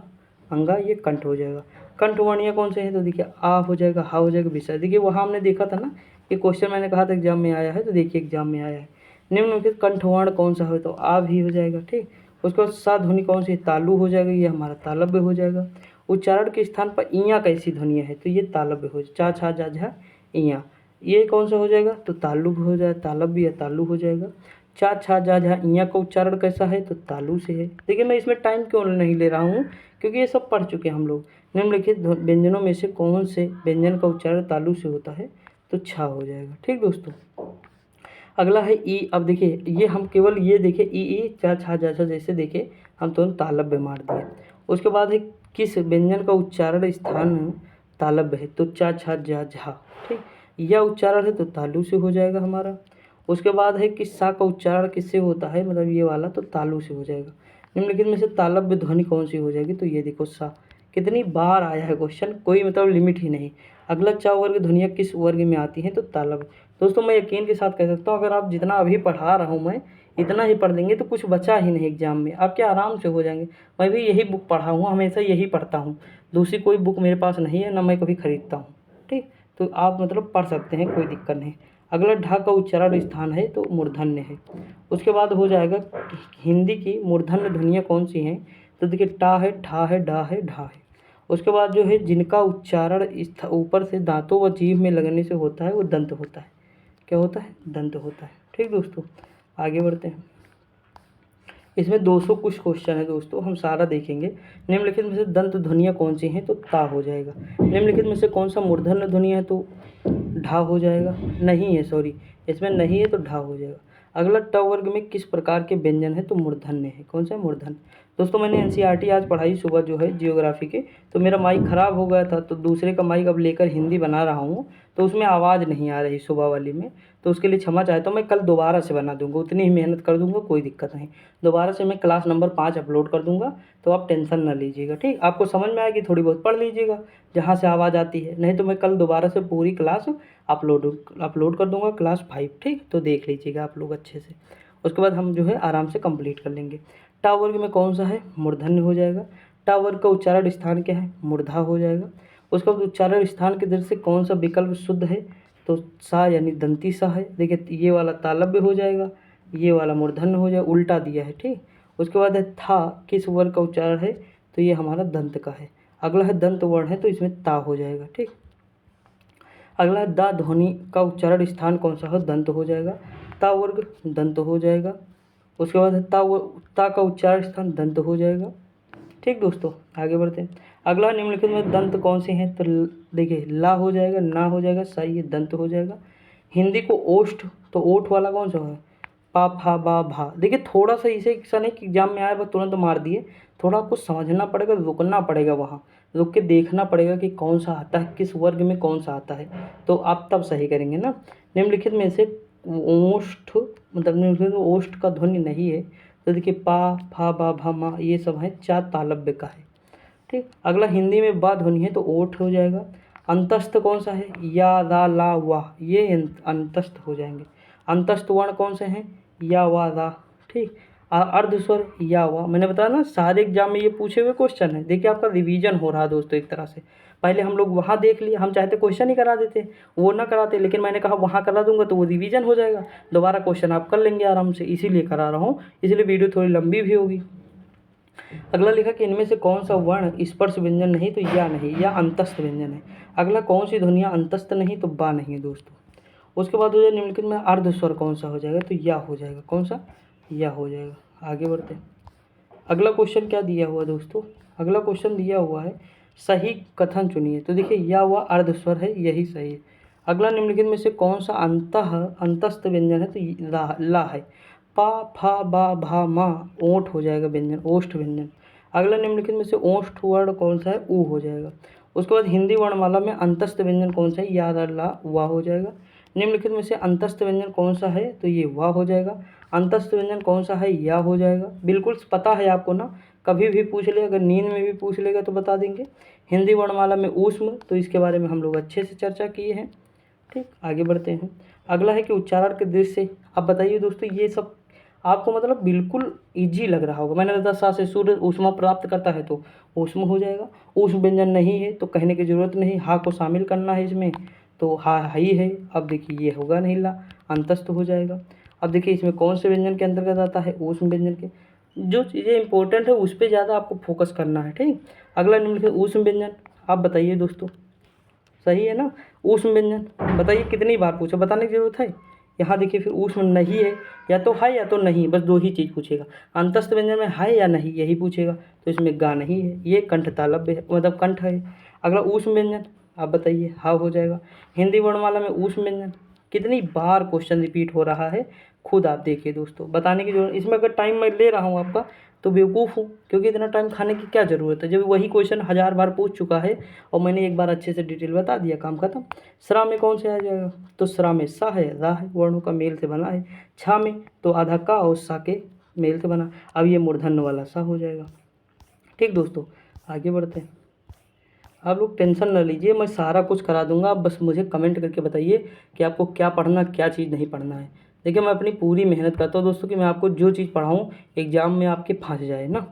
अंगा, ये कंठ हो जाएगा। कंठ वर्णीय कौन से हैं, तो देखिए आ हो जाएगा, हा हो जाएगा, विसर्ग। देखिए वहाँ हमने देखा था ना, ये क्वेश्चन मैंने कहा था एग्जाम में आया है, तो देखिए एग्जाम में आया है। निम्नलिखित कंठवर्ण कौन सा हो, तो आ भी हो जाएगा, ठीक। उसके बाद सा ध्वनि कौन सी, तालु हो जाएगा, ये हमारा तालव्य हो जाएगा। उच्चारण के स्थान पर इयाँ कैसी ध्वनि है, तो ये तालव्य हो, चा छा जा झा इयाँ, ये कौन सा हो जाएगा, तो तालु हो जाएगा, तालव्य या तालु हो जाएगा। चा छा जा झा इयाँ का उच्चारण कैसा है, तो तालु से है। देखिए मैं इसमें टाइम क्यों नहीं ले रहा हूँ, क्योंकि ये सब पढ़ चुके हैं हम लोग। निम्नलिखित व्यंजनों में से कौन से व्यंजन का उच्चारण तालु से होता है, तो छा हो जाएगा, ठीक दोस्तों। अगला है ई। अब देखिए ये हम केवल ये देखिए ई चा छा जा छा जैसे देखे हम तुरंत तालव्य मार दिए। उसके बाद है किस व्यंजन का उच्चारण स्थान तालव्य है, तो चा छा जा झा, ठीक। यह उच्चारण है तो तालु से हो जाएगा हमारा। उसके बाद है कि सा का उच्चारण किससे होता है, मतलब ये वाला, तो तालु से हो जाएगा। निम्नलिखित में से तालव्य ध्वनि कौन सी हो जाएगी, तो ये देखो सा। कितनी बार आया है क्वेश्चन, कोई मतलब लिमिट ही नहीं। अगला चा वर्ग ध्वनियाँ किस वर्ग में आती हैं, तो तालव्य। दोस्तों मैं यकीन के साथ कह सकता हूँ, अगर आप जितना अभी पढ़ा रहा हूँ मैं, इतना ही पढ़ लेंगे तो कुछ बचा ही नहीं एग्जाम में, आप क्या आराम से हो जाएंगे। मैं भी यही बुक पढ़ा हूँ, हमेशा यही पढ़ता हूँ, दूसरी कोई बुक मेरे पास नहीं है, ना मैं कभी खरीदता हूँ, ठीक। तो आप मतलब पढ़ सकते हैं, कोई दिक्कत नहीं। अगला ढा का उच्चारण स्थान है, तो मूर्धन्य है। उसके बाद हो जाएगा हिंदी की मूर्धन्य ध्वनियाँ कौन सी हैं, तो देखिए टा है, ठा है, डा है, ढा है। उसके बाद जो है जिनका उच्चारण ऊपर से दांतों व जीभ में लगने से होता है, वो दंत होता है। क्या होता है, दंत होता है, ठीक दोस्तों। आगे बढ़ते हैं। इसमें 200 कुछ क्वेश्चन है दोस्तों, हम सारा देखेंगे। निम्नलिखित में से दंत ध्वनियाँ कौन सी हैं, तो ता हो जाएगा। निम्नलिखित में से कौन सा मूर्धन्य ध्वनि है, तो ढा हो जाएगा। नहीं है, सॉरी, इसमें नहीं है तो ढा हो जाएगा। अगला ट वर्ग में किस प्रकार के व्यंजन है, तो मूर्धन्य है। कौन सा, मूर्धन्य। दोस्तों मैंने एनसीईआरटी आज पढ़ाई सुबह जो है जियोग्राफी के, तो मेरा माइक ख़राब हो गया था, तो दूसरे का माइक अब लेकर हिंदी बना रहा हूँ, तो उसमें आवाज़ नहीं आ रही सुबह वाली में, तो उसके लिए क्षमा चाहता हूँ। मैं कल दोबारा से बना दूँगा, उतनी ही मेहनत कर दूँगा, कोई दिक्कत नहीं। दोबारा से मैं क्लास नंबर 5 अपलोड कर दूँगा, तो आप टेंशन ना लीजिएगा, ठीक। आपको समझ में आएगी, थोड़ी बहुत पढ़ लीजिएगा जहाँ से आवाज़ आती है, नहीं तो मैं कल दोबारा से पूरी क्लास अपलोड कर दूँगा, क्लास 5, ठीक। तो देख लीजिएगा आप लोग अच्छे से, उसके बाद हम जो है आराम से कंप्लीट कर लेंगे। टा वर्ग में कौन सा है, मूर्धन्य हो जाएगा। टा वर्ग का उच्चारण स्थान क्या है, मूर्धा हो जाएगा। उसके बाद उच्चारण स्थान के दृष्टि से कौन सा विकल्प शुद्ध है, तो सा यानी दंती सा है। देखिए ये वाला तालव्य हो जाएगा, ये वाला मूर्धन्य हो जाएगा, उल्टा दिया है, ठीक। उसके बाद है था, किस वर्ग का उच्चारण है, तो ये हमारा दंत का है। अगला है दंत वर्ण है, तो इसमें ता हो जाएगा, ठीक। अगला है दा ध्वनि का उच्चारण स्थान कौन सा हो, दंत हो जाएगा। ता वर्ग दंत हो जाएगा। उसके बाद है ता का उच्चारण स्थान दंत हो जाएगा, ठीक दोस्तों। आगे बढ़ते हैं। अगला निम्नलिखित में दंत कौन से हैं, तो देखिए ला हो जाएगा, ना हो जाएगा, सही है, दंत हो जाएगा। हिंदी को ओष्ठ, तो ओठ वाला कौन सा है, पा फा बा भा। देखिए थोड़ा सा इसे ऐसा नहीं कि एग्जाम में आए बस तुरंत मार दिए, थोड़ा आपको समझना पड़ेगा, रुकना पड़ेगा, वहाँ रुक के देखना पड़ेगा कि कौन सा आता है, किस वर्ग में कौन सा आता है, तो आप तब सही करेंगे ना। निम्नलिखित में से ओष्ठ, मतलब निम्नलिखित में ओष्ठ का ध्वनि नहीं है, तो देखिए पा फा बा भा मा, ये सब है, चा तालव्य का है, ठीक। अगला हिंदी में बा ध्वनि है, तो ओठ हो जाएगा। अंतस्थ कौन सा है, या रा ला वाह, ये अंतस्थ हो जाएंगे। अंतस्थ वर्ण कौन से हैं, या वा रा, ठीक। अर्ध स्वर या वा, मैंने बताया ना सारे एग्जाम में ये पूछे हुए क्वेश्चन है। देखिए आपका रिवीजन हो रहा है दोस्तों एक तरह से। पहले हम लोग वहाँ देख लिए, हम चाहते क्वेश्चन ही करा देते, वो ना कराते, लेकिन मैंने कहा वहाँ करा दूंगा तो वो रिवीजन हो जाएगा, दोबारा क्वेश्चन आप कर लेंगे आराम से, इसीलिए करा रहा हूँ, इसलिए वीडियो थोड़ी लंबी भी होगी। अगला लिखा कि इनमें से कौन सा वर्ण स्पर्श व्यंजन नहीं, तो या नहीं, या अंतस्थ व्यंजन है। अगला कौन सी ध्वनियाँ अंतस्थ नहीं, तो बा नहीं है दोस्तों। उसके बाद हो जाए निम्नलिखित में अर्ध स्वर कौन सा हो जाएगा, तो या हो जाएगा। कौन सा, या हो जाएगा। आगे बढ़ते हैं। अगला क्वेश्चन क्या दिया हुआ दोस्तों, अगला क्वेश्चन दिया हुआ है सही कथन चुनिए, तो देखिए या हुआ अर्ध स्वर है, यही सही है। अगला निम्नलिखित में से कौन सा अंतस्थ व्यंजन है, तो ला है। पा फा बा भा मा ओंठ हो जाएगा व्यंजन, ओष्ठ व्यंजन। अगला निम्नलिखित में से ओष्ठ वर्ण कौन सा है, ऊ हो जाएगा। उसके बाद हिंदी वर्णमाला में अंतस्थ व्यंजन कौन सा है, या ला वाह हो जाएगा। निम्नलिखित में से अंतस्थ व्यंजन कौन सा है, तो ये वाह हो जाएगा। अंतस्थ व्यंजन कौन सा है, या हो जाएगा। बिल्कुल पता है आपको ना, कभी भी पूछ ले, अगर नींद में भी पूछ लेगा तो बता देंगे। हिंदी वर्णमाला में ऊष्म, तो इसके बारे में हम लोग अच्छे से चर्चा किए हैं, ठीक। आगे बढ़ते हैं। अगला है कि उच्चारण के दृष्टि से, अब बताइए दोस्तों ये सब आपको मतलब बिल्कुल ईजी लग रहा होगा। मैंने बताया सा से सूर्य ऊष्मा प्राप्त करता है तो ऊष्म हो जाएगा। ऊष्म व्यंजन नहीं है तो कहने की ज़रूरत नहीं, हा को शामिल करना है इसमें, तो हा ही है। अब देखिए ये होगा नहीं ला, अंतस्थ हो जाएगा। अब देखिए इसमें कौन से व्यंजन के अंतर्गत आता है, ऊष्म व्यंजन के। जो चीज़ें इंपॉर्टेंट है उस पर ज़्यादा आपको फोकस करना है, ठीक। अगला निम्नलिखित ऊष्म व्यंजन, आप बताइए दोस्तों, सही है ना। ऊष्म व्यंजन बताइए कितनी बार पूछा, बताने की जरूरत है। यहाँ देखिए फिर ऊष्म नहीं है, या तो है या तो नहीं, बस दो ही चीज़ पूछेगा। अंतस्थ व्यंजन में है या नहीं यही पूछेगा, तो इसमें गा नहीं है, ये कंठ तालव्य है, मतलब कंठ है। अगला ऊष्म व्यंजन, आप बताइए, हाँ हो जाएगा। हिंदी वर्णमाला में ऊष्म व्यंजन कितनी बार क्वेश्चन रिपीट हो रहा है, खुद आप देखिए दोस्तों, बताने की जरूरत। इसमें अगर टाइम मैं ले रहा हूँ आपका तो बेवकूफ़ हूँ, क्योंकि इतना टाइम खाने की क्या ज़रूरत है, जब वही क्वेश्चन 1000 बार पूछ चुका है और मैंने एक बार अच्छे से डिटेल बता दिया, काम खत्म। स्रा में कौन से आ जाएगा, तो स्रा में सा है, रा है, वर्णों का मेल से बना है। छा में तो आधा का और सा के मेल से बना। अब ये मूर्धन्य वाला सा हो जाएगा। ठीक दोस्तों, आगे बढ़ते हैं। आप लोग टेंशन न लीजिए, मैं सारा कुछ करा दूंगा, आप बस मुझे कमेंट करके बताइए कि आपको क्या पढ़ना, क्या चीज़ नहीं पढ़ना है। देखिए मैं अपनी पूरी मेहनत करता हूँ दोस्तों कि मैं आपको जो चीज़ पढ़ाऊँ एग्जाम में आपके फंस जाए ना।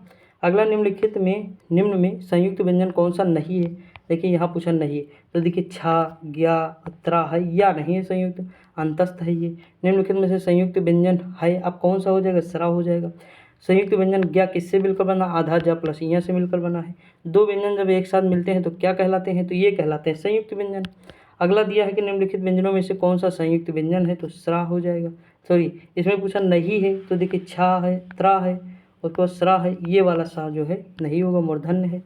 अगला निम्नलिखित में निम्न में संयुक्त व्यंजन कौन सा नहीं है। देखिए यहाँ पूछा नहीं है, तो देखिए छा, ज्ञा, त्रा है, या नहीं है संयुक्त, अंतस्थ है ये। निम्नलिखित में से संयुक्त व्यंजन है, अब कौन सा हो जाएगा, सरा हो जाएगा। संयुक्त व्यंजन ज्ञा किससे मिलकर बना, आधा जा प्लस इया से मिलकर बना है। दो व्यंजन जब एक साथ मिलते हैं तो क्या कहलाते हैं, तो ये कहलाते हैं संयुक्त व्यंजन। अगला दिया है कि निम्नलिखित व्यंजनों में से कौन सा संयुक्त व्यंजन है, तो स्रा हो जाएगा। सॉरी, इसमें पूछा नहीं है, तो देखिए छा है, त्रा है, उसके बाद स्रा है, ये वाला सा जो है नहीं होगा, मूर्धन्य है।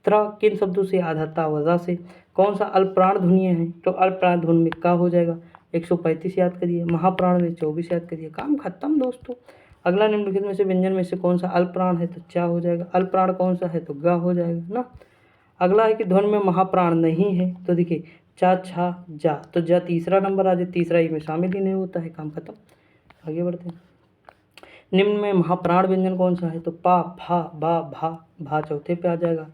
त्रा किन शब्दों से, आधाता वजा से। कौन सा अल्पप्राण ध्वनिय है, तो अल्पप्राण ध्वनि में का हो जाएगा, 135 याद करिए। महाप्राण में 24 याद करिए, काम खत्म दोस्तों। अगला निम्नलिखित में से व्यंजन में से कौन सा अल्पप्राण है, तो चा हो जाएगा। अल्पप्राण कौन सा है, तो गा हो जाएगा ना। अगला है कि ध्वनि में महाप्राण नहीं है, तो देखिए चा, छा, जा, तो जा तीसरा नंबर आ जाए, तीसरा इसमें शामिल ही नहीं होता है, काम खत्म। आगे बढ़ते हैं। निम्न में महाप्राण व्यंजन कौन सा है, तो पा, फा, बा, भा, भा चौथे पे आ जाएगा,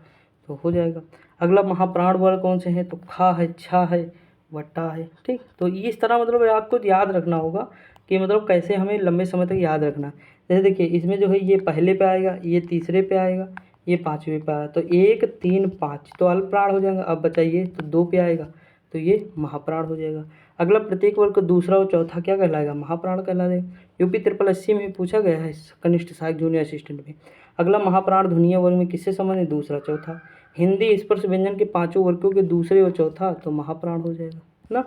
तो हो जाएगा। अगला महाप्राण वर्ण कौन से हैं, तो खा है, छा है, वट्टा है, ठीक। तो इस तरह मतलब आपको याद रखना होगा कि मतलब कैसे हमें लंबे समय तक याद रखना है। जैसे देखिए इसमें जो है ये पहले पे आएगा, ये तीसरे पे आएगा, ये पाँचवें पे आएगा, तो 1, 3, 5 तो अल्पप्राण हो जाएगा। अब बताइए तो 2 पे आएगा तो ये महाप्राण हो जाएगा। अगला प्रत्येक वर्ग का दूसरा और चौथा क्या कहलाएगा, महाप्राण कहलाएगा। यूपी 80 में पूछा गया है कनिष्ठ सहायक जूनियर असिस्टेंट में। अगला महाप्राण ध्वनिय वर्ग में किससे संबंध है, दूसरा चौथा। हिंदी स्पर्श व्यंजन के पांचों वर्गों के दूसरे और चौथा तो महाप्राण हो जाएगा ना।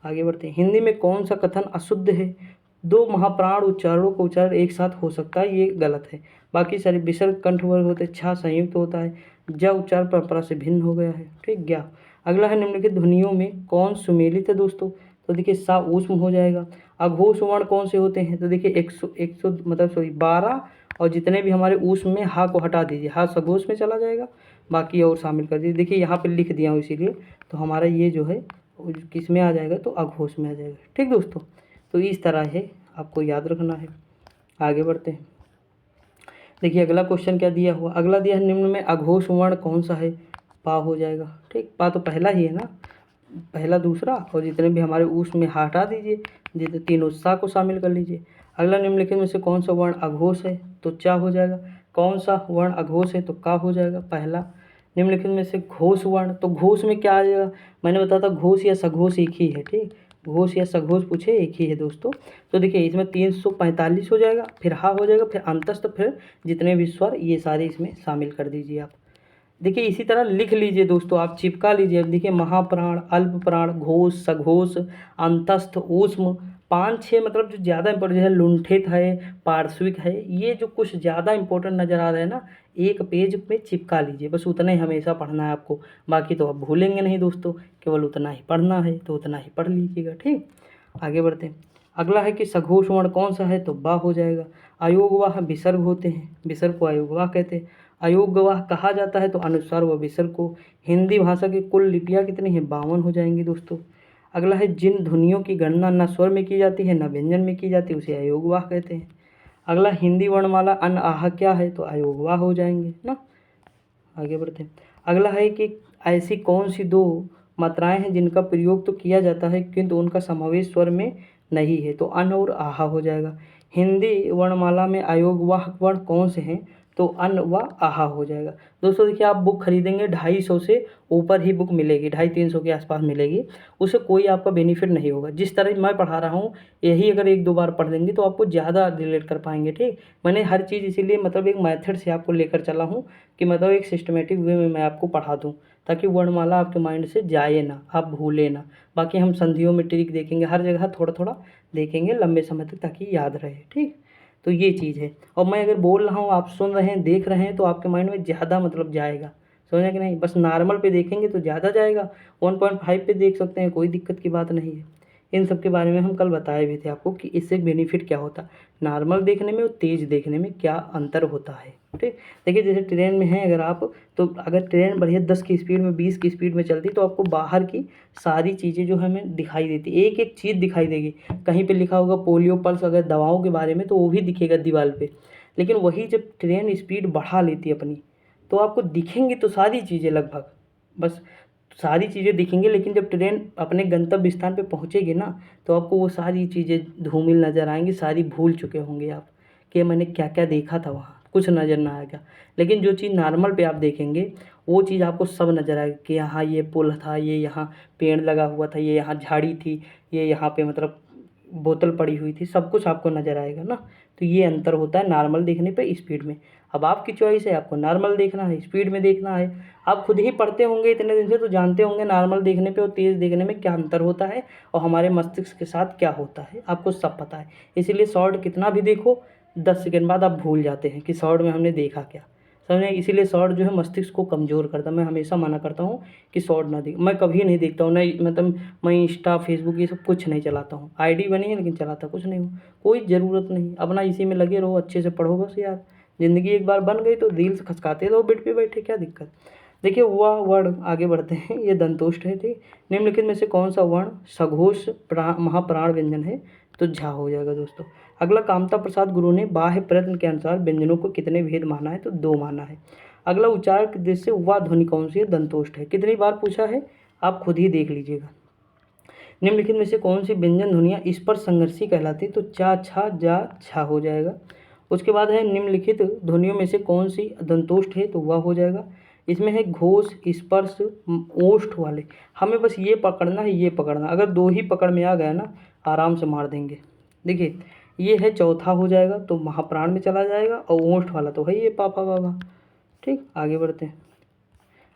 आगे बढ़ते हैं। हिंदी में कौन सा कथन अशुद्ध है, दो महाप्राण उच्चारणों का उच्चारण एक साथ हो सकता है, ये गलत है। बाकी सारे विसर्ग कंठ वर्ग होते हैं, छा संयुक्त होता है, ज उच्चारण परंपरा से भिन्न हो गया है, ठीक। ज्ञा। अगला है निम्नलिखित ध्वनियों में कौन सुमेलित है दोस्तों, तो देखिए सा ऊष्म हो जाएगा। अघोष वर्ण कौन से होते हैं, तो देखिए 100 मतलब सॉरी 12, और जितने भी हमारे ऊष्म में हा को हटा दीजिए, हा सघोष में चला जाएगा, बाकी और शामिल कर दीजिए। देखिए यहाँ पे लिख दिया हूँ इसीलिए, तो हमारा ये जो है किस में आ जाएगा, तो अघोष में आ जाएगा, ठीक दोस्तों। तो इस तरह है, आपको याद रखना है। आगे बढ़ते हैं। देखिए अगला क्वेश्चन क्या दिया हुआ, अगला दिया है निम्न में अघोष वर्ण कौन सा है, पा हो जाएगा, ठीक। पा तो पहला ही है ना, पहला दूसरा, और जितने भी हमारे ऊष्म में हटा दीजिए, जितने तीनों सा को शामिल कर लीजिए। अगला निम्नलिखित में से कौन सा वर्ण अघोष है, तो चा हो जाएगा। कौन सा वर्ण अघोष है, तो का हो जाएगा पहला। निम्नलिखित में से घोष वर्ण, तो घोष में क्या आ जाएगा, मैंने बताया था घोष या सघोष एक ही है, ठीक। घोष या सघोष पूछे एक ही है दोस्तों। तो देखिए इसमें 345 हो जाएगा, फिर हा हो जाएगा, फिर अंतस्थ, फिर जितने भी स्वर ये सारे इसमें शामिल कर दीजिए आप। देखिए इसी तरह लिख लीजिए दोस्तों, आप चिपका लीजिए। अब देखिए महाप्राण, अल्पप्राण, घोष, सघोष, अंतस्थ, ऊष्म, 5-6 मतलब जो ज़्यादा इंपॉर्टेंट है, लुंठित है, पार्श्विक है, ये जो कुछ ज़्यादा इंपॉर्टेंट नज़र आ रहा है ना, एक पेज पे चिपका लीजिए, बस उतना ही हमेशा पढ़ना है आपको। बाकी तो आप भूलेंगे नहीं दोस्तों, केवल उतना ही पढ़ना है, तो उतना ही पढ़ लीजिएगा, ठीक। आगे बढ़ते हैं। अगला है कि सघोष वर्ण कौन सा है, तो बा हो जाएगा। अयोगवाह विसर्ग होते हैं, विसर्ग को अयोगवाह कहते हैं। अयोगवाह कहा जाता है तो अनुस्वार व विसर्ग को। हिंदी भाषा की कुल लिपियाँ कितनी हैं, 52 हो जाएंगी दोस्तों। अगला है जिन ध्वनियों की गणना न स्वर में की जाती है न व्यंजन में की जाती है उसे अयोगवाह कहते हैं। अगला हिंदी वर्णमाला अन आह क्या है, तो अयोगवाह हो जाएंगे ना। आगे बढ़ते हैं। अगला है कि ऐसी कौन सी दो मात्राएं हैं जिनका प्रयोग तो किया जाता है किंतु उनका समावेश स्वर में नहीं है, तो अन और आहा हो जाएगा। हिंदी वर्णमाला में अयोगवाहक वर्ण कौन से हैं? तो अन व आहा हो जाएगा। दोस्तों देखिए, आप बुक खरीदेंगे 250 से ऊपर ही बुक मिलेगी, 250-300 के आसपास मिलेगी, उससे कोई आपका बेनिफिट नहीं होगा। जिस तरह मैं पढ़ा रहा हूँ, यही अगर 1-2 बार पढ़ लेंगे तो आपको ज़्यादा रिलेट कर पाएंगे। ठीक, मैंने हर चीज़ इसीलिए मतलब एक मेथड से आपको लेकर चला हूँ कि मतलब एक सिस्टमेटिक वे में मैं आपको पढ़ा दूँ, ताकि वर्णमाला आपके माइंड से जाए ना, आप भूलें ना। बाकी हम संधियों में ट्रिक देखेंगे, हर जगह थोड़ा थोड़ा देखेंगे लंबे समय तक, ताकि याद रहे। ठीक, तो ये चीज़ है। और मैं अगर बोल रहा हूँ, आप सुन रहे हैं, देख रहे हैं, तो आपके माइंड में ज़्यादा मतलब जाएगा, समझे कि नहीं? बस नॉर्मल पे देखेंगे तो ज़्यादा जाएगा, 1.5 पे देख सकते हैं, कोई दिक्कत की बात नहीं है। इन सब के बारे में हम कल बताए भी थे आपको कि इससे बेनिफिट क्या होता है, नॉर्मल देखने में और तेज़ देखने में क्या अंतर होता है। ठीक, देखिए जैसे ट्रेन में है अगर आप, तो अगर ट्रेन बढ़िया 10 की स्पीड में, 20 की स्पीड में चलती, तो आपको बाहर की सारी चीज़ें जो हमें दिखाई देती, एक एक चीज़ दिखाई देगी। कहीं पे लिखा होगा पोलियो पल्स अगर दवाओं के बारे में, तो वो भी दिखेगा दीवार पे। लेकिन वही जब ट्रेन स्पीड बढ़ा लेती है अपनी, तो आपको दिखेंगी तो सारी चीज़ें लगभग, बस सारी चीज़ें दिखेंगी। लेकिन जब ट्रेन अपने गंतव्य स्थान पे पहुँचेगी ना, तो आपको वो सारी चीज़ें धूमिल नज़र आएंगी, सारी भूल चुके होंगे आप कि मैंने क्या क्या देखा था, वहाँ कुछ नज़र ना आएगा। लेकिन जो चीज़ नॉर्मल पे आप देखेंगे, वो चीज़ आपको सब नज़र आएगी कि यहाँ ये पुल था, ये यहाँ पेड़ लगा हुआ था, ये यहाँ झाड़ी थी, ये यहाँ पे मतलब बोतल पड़ी हुई थी, सब कुछ आपको नज़र आएगा ना। तो ये अंतर होता है नॉर्मल देखने पे स्पीड में। अब आपकी चॉइस है, आपको नॉर्मल देखना है, स्पीड में देखना है। आप खुद ही पढ़ते होंगे इतने दिन से, तो जानते होंगे नॉर्मल देखने पे और तेज़ देखने में क्या अंतर होता है, और हमारे मस्तिष्क के साथ क्या होता है, आपको सब पता है। इसीलिए शॉर्ट कितना भी देखो, 10 सेकंड बाद आप भूल जाते हैं कि शॉर्ट में हमने देखा क्या, समझे? इसीलिए शॉर्ट जो है मस्तिष्क को कमज़ोर करता है। मैं हमेशा मना करता हूँ कि शॉर्ट ना देख, मैं कभी नहीं देखता हूँ, नहीं मतलब मैं इंस्टा फेसबुक ये सब कुछ नहीं चलाता हूँ। आईडी बनी है लेकिन चलाता कुछ नहीं हूँ, कोई ज़रूरत नहीं। अपना इसी में लगे रहो, अच्छे से पढ़ो बस यार। ज़िंदगी एक बार बन गई तो रील्स खसकाते रहो बेड पे बैठे, क्या दिक्कत? देखिए हुआ वर्ण, आगे बढ़ते हैं। ये दंतोष्ठ है। ठीक, निम्नलिखित में से कौन सा वर्ण सघोष महाप्राण व्यंजन है? तो झा हो जाएगा दोस्तों। अगला, कामता प्रसाद गुरु ने बाह्य प्रयत्न के अनुसार व्यंजनों को कितने भेद माना है? तो 2 माना है। अगला, उच्चारण के दृष्टि से वह ध्वनि कौन सी है? दंतोष्ठ है। कितनी बार पूछा है आप खुद ही देख लीजिएगा। निम्नलिखित में से कौन सी व्यंजन ध्वनियाँ स्पर्श संघर्षी कहलाती? तो चा छा जा छा हो जाएगा। उसके बाद है निम्नलिखित ध्वनियों में से कौन सी दंतोष्ठ है? तो वह हो जाएगा। इसमें है घोष, स्पर्श, ओष्ठ वाले। हमें बस ये पकड़ना है, ये पकड़ना। अगर 2 ही पकड़ में आ गया ना, आराम से मार देंगे। देखिए ये है चौथा हो जाएगा, तो महाप्राण में चला जाएगा, और ओष्ठ वाला तो है ये पापा बाबा। ठीक, आगे बढ़ते हैं।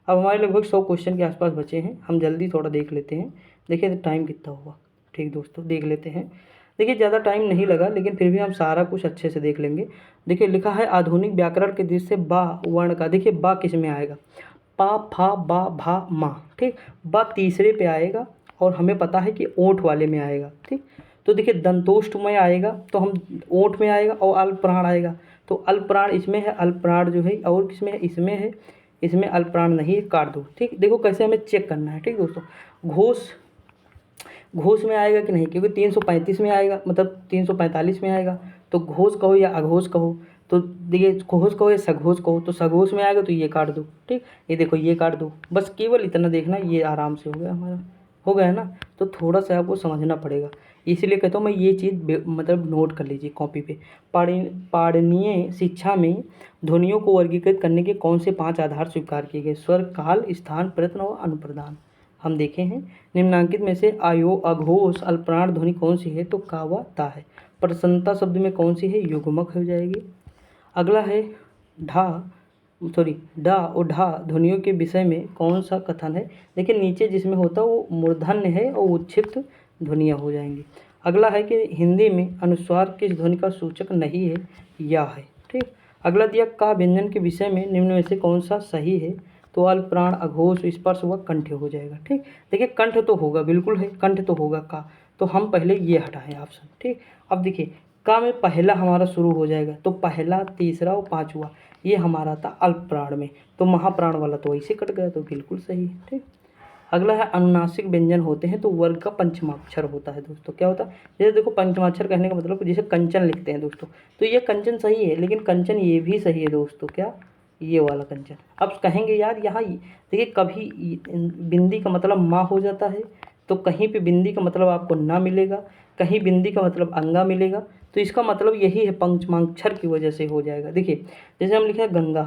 अब हमारे लगभग 100 क्वेश्चन के आसपास बचे हैं, हम जल्दी थोड़ा देख लेते हैं। देखिए टाइम कितना हुआ। ठीक दोस्तों, देख लेते हैं। देखिए ज़्यादा टाइम नहीं लगा, लेकिन फिर भी हम सारा कुछ अच्छे से देख लेंगे। देखिए लिखा है आधुनिक व्याकरण के दृष्टि से बा वर्ण का, देखिए बा किस में आएगा? पा फा बा भा मा। ठीक, बा तीसरे पे आएगा, और हमें पता है कि ओठ वाले में आएगा। ठीक, तो देखिए दंतोष्ठ में आएगा तो हम ओठ में आएगा, और अल्पप्राण आएगा तो अल्पप्राण इसमें है, अल्पप्राण जो है और किसमें है? इसमें है। इसमें अल्पप्राण नहीं है, काट दो। ठीक, देखो कैसे हमें चेक करना है। ठीक दोस्तों, घोष घोष में आएगा कि नहीं, क्योंकि 335 में आएगा, मतलब 345 में आएगा। तो घोष कहो या अघोष कहो, तो देखिए घोष कहो या सघोष कहो, तो सघोष में आएगा तो ये काट दो। ठीक, ये देखो ये काट दो, बस केवल इतना देखना, ये आराम से हो गया हमारा, हो गया ना। तो थोड़ा सा आपको समझना पड़ेगा, इसलिए कहता हूँ मैं ये चीज़ मतलब नोट कर लीजिए कॉपी पे। पाणिनीय शिक्षा में ध्वनियों को वर्गीकृत करने के कौन से 5 आधार स्वीकार किए गए? स्वर, काल, स्थान, प्रयत्न और अनुप्रदान। हम देखे हैं। निम्नांकित में से आयो अघोष अल्पप्राण ध्वनि कौन सी है? तो का व ता है। प्रसन्नता शब्द में कौन सी है? युग्मक हो जाएगी। अगला है डा और ढा ध्वनियों के विषय में कौन सा कथन है? देखिए नीचे जिसमें होता है वो मूर्धन्य है, और उच्छिष्ट ध्वनियाँ हो जाएंगी। अगला है कि हिंदी में अनुस्वार किस ध्वनि का सूचक नहीं है? या है। ठीक, अगला दिया का व्यंजन के विषय में निम्न में से कौन सा सही है? तो अल्पप्राण, अघोष, स्पर्श व कंठ हो जाएगा। ठीक, देखिए कंठ तो होगा, बिल्कुल है, कंठ तो होगा का, तो हम पहले ये हटाएं ऑप्शन। ठीक, अब देखिए का में पहला हमारा शुरू हो जाएगा, तो पहला, तीसरा और पांचवा ये हमारा था अल्पप्राण में, तो महाप्राण वाला तो ऐसे कट गया, तो बिल्कुल सही है। ठीक, अगला है अनुनासिक व्यंजन होते हैं तो वर्ग का पंचमाक्षर होता है दोस्तों। क्या होता है? जैसे देखो पंचमाक्षर कहने का मतलब जैसे कंचन लिखते हैं दोस्तों, तो ये कंचन सही है, लेकिन कंचन ये भी सही है दोस्तों। क्या? ये वाला कंचन। अब कहेंगे यार यहाँ देखिए कभी बिंदी का मतलब माँ हो जाता है, तो कहीं पे बिंदी का मतलब आपको ना मिलेगा, कहीं बिंदी का मतलब अंगा मिलेगा, तो इसका मतलब यही है, पंचमाक्षर की वजह से हो जाएगा। देखिए जैसे हम लिखे गंगा,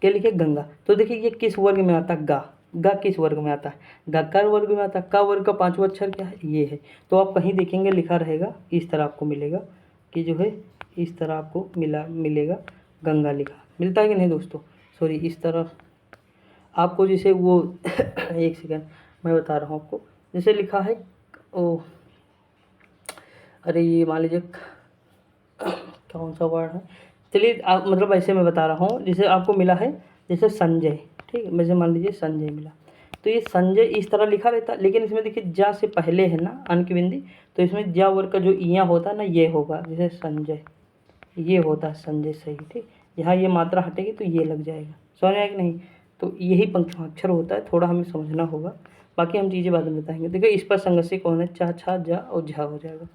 क्या लिखे गंगा, तो देखिए ये किस वर्ग में आता है, गा, गा किस वर्ग में आता है, गकार वर्ग में आता है। का वर्ग का पांचवा अक्षर क्या है, ये है। तो आप कहीं देखेंगे लिखा रहेगा इस तरह, आपको मिलेगा कि जो है इस तरह आपको मिलेगा गंगा लिखा, मिलता है कि नहीं दोस्तों। सॉरी, इस तरह आपको जैसे वो एक सेकंड मैं बता रहा हूँ आपको, जैसे लिखा है ओ, अरे ये मान लीजिए कौन सा वर्ड है, चलिए आप मतलब ऐसे मैं बता रहा हूँ, जैसे आपको मिला है जैसे संजय, ठीक है, जैसे मान लीजिए संजय मिला, तो ये संजय इस तरह लिखा रहता है, लेकिन इसमें देखिए जा से पहले है ना अन की बिंदी, तो इसमें जा वर्ग का जो इया होता है ना ये होगा, जैसे संजय ये होता है संजय, सही, ठीक। यहाँ ये मात्रा हटेगी तो ये लग जाएगा, समझ आया कि नहीं। तो यही पंचमाक्षर होता है, थोड़ा हमें समझना होगा, बाकी हम चीज़ें बाद में बताएंगे। देखिए इस पर संगति कौन है, चा छा जा और झा हो जाएगा।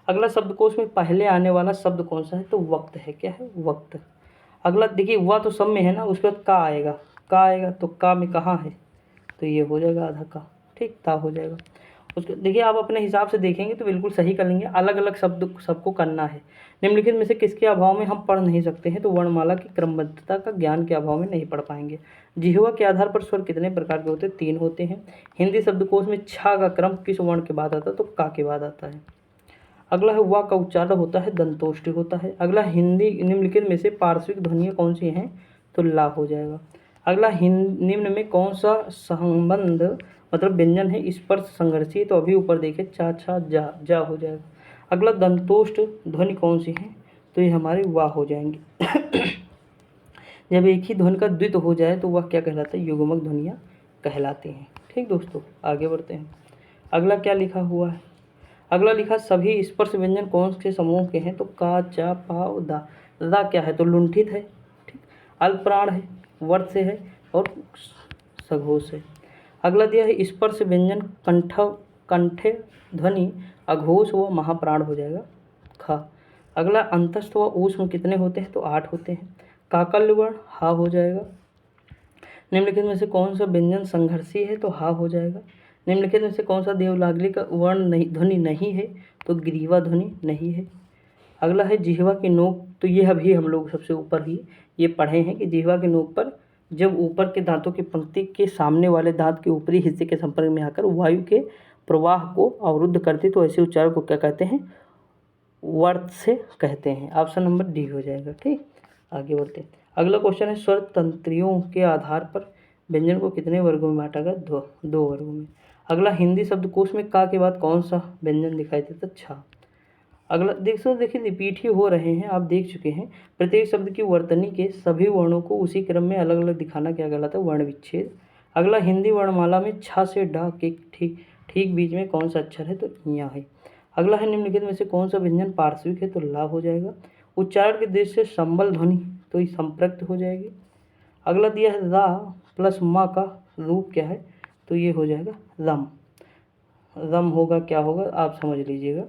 अगला शब्दकोश में पहले आने वाला शब्द कौन सा है, तो वक्त है, क्या है, वक्त। अगला देखिए हुआ तो सब में है ना, उसके बाद का आएगा, का आएगा तो का में कहाँ है, तो ये हो जाएगा आधा का, ठीक, ता हो जाएगा। उसके देखिए आप अपने हिसाब से देखेंगे तो बिल्कुल सही कर लेंगे, अलग अलग शब्द सबको करना है। निम्नलिखित में से किसके अभाव में हम पढ़ नहीं सकते हैं, तो वर्णमाला की क्रमबद्धता का ज्ञान के अभाव में नहीं पढ़ पाएंगे। जिह्वा के आधार पर स्वर कितने प्रकार के होते हैं, 3 होते हैं। हिंदी शब्दकोश में छा का क्रम किस वर्ण के बाद आता है, तो का के बाद आता है। अगला है वा का उच्चारण होता है दंतोष्ठी होता है। अगला हिंदी निम्नलिखित में से पार्श्विक ध्वनियाँ कौन सी हैं, तो ला हो जाएगा। अगला निम्न में कौन सा संबंध मतलब व्यंजन है स्पर्श संघर्षी, तो अभी ऊपर देखें चा छा जा हो जाएगा। अगला दंतोष्ठ ध्वनि कौन सी है, तो ये हमारे वाह हो जाएंगे। जब एक ही ध्वनि का द्वित हो जाए तो वह क्या कहलाता है, युग्मक ध्वनियाँ कहलाती हैं। ठीक दोस्तों, आगे बढ़ते हैं। अगला क्या लिखा हुआ है, अगला लिखा सभी स्पर्श व्यंजन कौन से समूह के हैं, तो का चा पा दा। दा क्या है, तो लुंठित है, ठीक, अल्पप्राण है, वर्त से है और सघोष है। अगला दिया है स्पर्श व्यंजन कंठे ध्वनि अघोष व महाप्राण हो जाएगा, खा। अगला अंतस्थ व ऊष्म कितने होते हैं, तो 8 होते हैं। काकल्य वर्ण हा हो जाएगा। निम्नलिखित में से कौन सा व्यंजन संघर्षी है, तो हा हो जाएगा। निम्नलिखित में से कौन सा देवलागली का वर्ण नहीं ध्वनि नहीं है, तो ग्रीवा ध्वनि नहीं है। अगला है जिह्वा की नोक, तो ये अभी हम लोग सबसे ऊपर ही ये पढ़े हैं कि जिह्वा की नोक पर जब ऊपर के दांतों की पंक्ति के सामने वाले दांत के ऊपरी हिस्से के संपर्क में आकर वायु के प्रवाह को अवरुद्ध करती, तो ऐसे उच्चारण को क्या कहते हैं, वर्त से कहते हैं। ऑप्शन नंबर डी हो जाएगा। ठीक, आगे बढ़ते हैं। अगला क्वेश्चन है स्वर तंत्रियों के आधार पर व्यंजन को कितने वर्गों में बांटा गया, दो वर्गों में। अगला हिंदी शब्दकोश में का के बाद कौन सा व्यंजन दिखाई देता, छा। अगला देखिए रिपीट ही हो रहे हैं, आप देख चुके हैं। प्रत्येक शब्द की वर्तनी के सभी वर्णों को उसी क्रम में अलग अलग दिखाना क्या कहलाता है, वर्ण विच्छेद। अगला हिंदी वर्णमाला में छा से डा के ठीक बीच में कौन सा अक्षर है, तो यहाँ है। अगला है निम्नलिखित में से कौन सा व्यंजन पार्श्विक है, तो ला हो जाएगा। उच्चारण के दृष्टि से संबल ध्वनि तो ये संप्रक्त हो जाएगी। अगला दिया है रा प्लस मा का रूप क्या है, तो ये हो जाएगा रम। रम होगा, क्या होगा आप समझ लीजिएगा।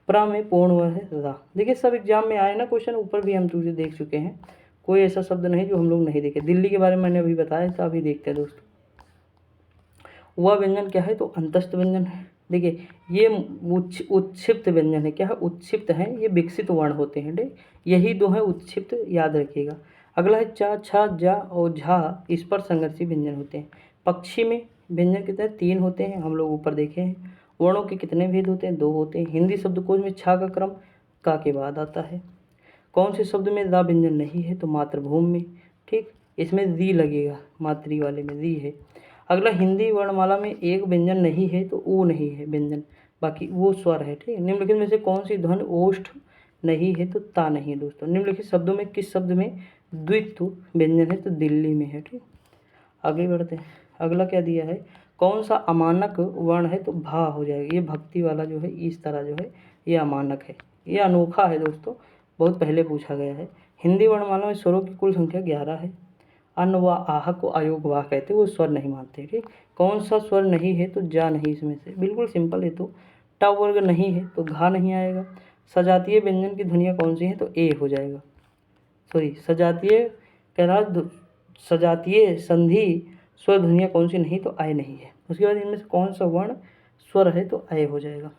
प्रा में पूर्ण वर्ग है रा। देखिए सब एग्जाम में आए ना क्वेश्चन, ऊपर भी हम तुझे देख चुके हैं, कोई ऐसा शब्द नहीं जो हम लोग नहीं देखे। दिल्ली के बारे में मैंने अभी बताया था, अभी देखते हैं दोस्तों। वह व्यंजन क्या है, तो अंतस्थ व्यंजन है। देखिए ये उत्क्षिप्त व्यंजन है, क्या है, उत्क्षिप्त है, ये विकसित वर्ण होते हैं। ठीक, यही दो है उत्क्षिप्त, याद रखिएगा। अगला है चा छा जा और झा, इस पर संघर्षी व्यंजन होते हैं। पक्षी में व्यंजन कितने, 3 होते हैं, हम लोग ऊपर देखे हैं। वर्णों के कितने भेद होते हैं, 2 होते हैं। हिंदी शब्दकोश में छा का क्रम का के बाद आता है। कौन से शब्द में दा व्यंजन नहीं है, तो मातृभूमि में। ठीक, इसमें री लगेगा, मातृ वाले में री है। अगला हिंदी वर्णमाला में एक व्यंजन नहीं है, तो ऊ नहीं है व्यंजन, बाकी वो स्वर है। ठीक, निम्नलिखित में से कौन सी ध्वनि ओष्ठ नहीं है, तो ता नहीं है दोस्तों। निम्नलिखित शब्दों में किस शब्द में द्वित्व व्यंजन है, तो दिल्ली में है। ठीक, आगे बढ़ते हैं। अगला क्या दिया है, कौन सा अमानक वर्ण है, तो भा हो जाएगा। ये भक्ति वाला जो है इस तरह जो है ये अमानक है, ये अनोखा है दोस्तों, बहुत पहले पूछा गया है। हिंदी वर्णमाला में स्वरों की कुल संख्या 11 है। अन्न व आह को अयोग वाह कहते हैं, वो स्वर नहीं मानते। ठीक, कौन सा स्वर नहीं है, तो जा नहीं इसमें से, बिल्कुल सिंपल है। तो टा वर्ग नहीं है, तो घा नहीं आएगा। सजातीय व्यंजन की ध्वनियाँ कौन सी हैं, तो ए हो जाएगा। सॉरी, सजातीय संधि स्वर ध्वनियाँ कौन सी नहीं, तो आय नहीं है। उसके बाद इनमें से कौन सा वर्ण स्वर है, तो आय हो जाएगा।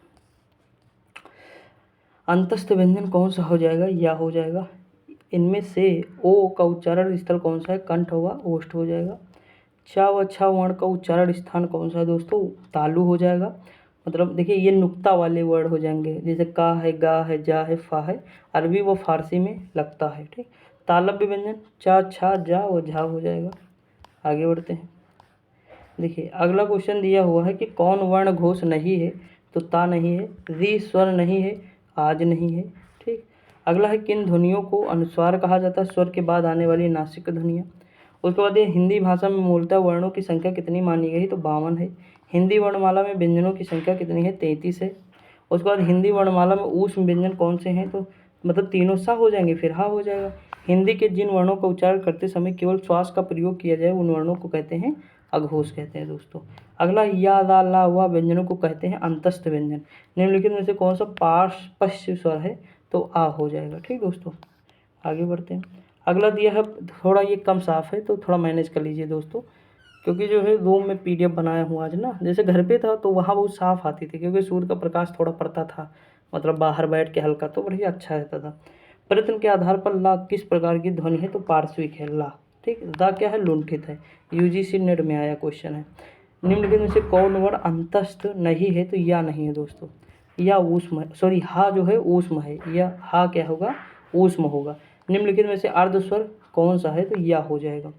अंतस्थ व्यंजन कौन सा हो जाएगा? या हो जाएगा। इनमें से ओ का उच्चारण स्थल कौन सा है? कंठ होगा, ओष्ठ हो जाएगा। चा व छा वर्ण का उच्चारण स्थान कौन सा है दोस्तों? तालु हो जाएगा। मतलब देखिए ये नुक्ता वाले वर्ड हो जाएंगे, जैसे का है, गा है, जा है, फा है, अरबी व फारसी में लगता है। ठीक, तालव्य व्यंजन चा, छा, जा व झा हो जाएगा। आगे बढ़ते हैं। देखिए अगला क्वेश्चन दिया हुआ है कि कौन वर्ण घोष नहीं है? तो ता नहीं है, री स्वर नहीं है, आज नहीं है। ठीक, अगला है किन ध्वनियों को अनुस्वार कहा जाता है? स्वर के बाद आने वाली नासिक ध्वनियाँ। उसके बाद ये हिंदी भाषा में मूलतः वर्णों की संख्या कितनी मानी गई? तो 52 है। हिंदी वर्णमाला में व्यंजनों की संख्या कितनी है? 33 है। उसके बाद हिंदी वर्णमाला में ऊष्म व्यंजन कौन से हैं? तो मतलब तीनों सा हो जाएंगे, फिर हा हो जाएगा। हिंदी के जिन वर्णों का उच्चारण करते समय केवल श्वास का प्रयोग किया जाए उन वर्णों को कहते हैं अघोष कहते हैं दोस्तों। अगला या, ला, ला, वा व्यंजनों को कहते हैं अंतस्थ व्यंजन। निम्नलिखित में से कौन सा पश्च स्वर है? तो आ हो जाएगा। ठीक दोस्तों, आगे बढ़ते हैं। अगला दिया है, थोड़ा ये कम साफ है तो थोड़ा मैनेज कर लीजिए दोस्तों, क्योंकि जो है रूम में पीडीएफ बनाया हूँ आज ना, जैसे घर पे था तो वहाँ बहुत साफ आती थी क्योंकि सूर्य का प्रकाश थोड़ा पड़ता था, मतलब बाहर बैठ के हल्का, तो बढ़िया अच्छा रहता था। प्रयत्न के आधार पर ला किस प्रकार की ध्वनि है? तो पार्श्विक है ला। ठीक, दा क्या है? लुंठित है। यूजीसी नेट में आया क्वेश्चन है। निम्नलिखित में से कौन वर्ण अंतस्थ नहीं है? तो या नहीं है दोस्तों, या ऊष्म है, सॉरी हा जो है ऊष्म है, या हा क्या होगा? ऊष्म होगा। निम्नलिखित में से अर्ध स्वर कौन सा है? तो या हो जाएगा।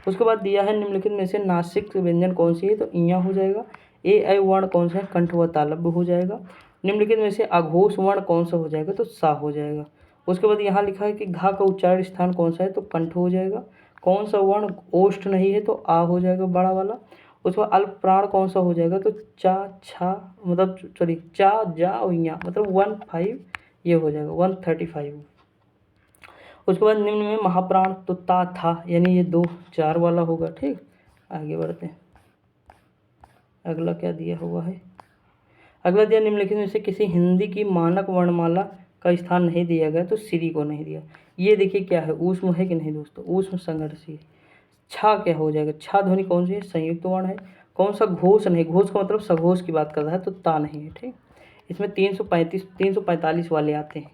उसके बाद दिया है निम्नलिखित में से नासिक व्यंजन कौन सी है? तो इया हो जाएगा। ए ऐ वर्ण कौन सा है? कंठ व तालव्य हो जाएगा। निम्नलिखित में से अघोष वर्ण कौन सा हो जाएगा? तो सा हो जाएगा। उसके बाद यहाँ लिखा है कि घा का उच्चारण स्थान कौन सा है? तो कंठ हो जाएगा। कौन सा वर्ण ओष्ठ नहीं है? तो आ हो जाएगा, बड़ा वाला। उसके बाद अल्प प्राण कौन सा हो जाएगा? तो चा, छा, मतलब सॉरी चा, जा और या, मतलब 15 ये हो जाएगा, 135। उसके बाद निम्न में महाप्राण तो ता, था, यानी ये 2 4 वाला होगा। ठीक, आगे बढ़ते हैं। अगला क्या दिया हुआ है? अगला दिया निम्नलिखित में से किसी हिंदी की मानक वर्णमाला का स्थान नहीं दिया गया, तो श्री को नहीं दिया। ये देखिए क्या है, ऊष्म है कि नहीं दोस्तों? ऊष्म संघर्षी। छा क्या हो जाएगा? छा ध्वनि कौन सी है? संयुक्त वर्ण है। कौन सा घोष नहीं? घोष का मतलब सघोष की बात कर रहा है, तो ता नहीं है। ठीक, इसमें 345 वाले आते हैं।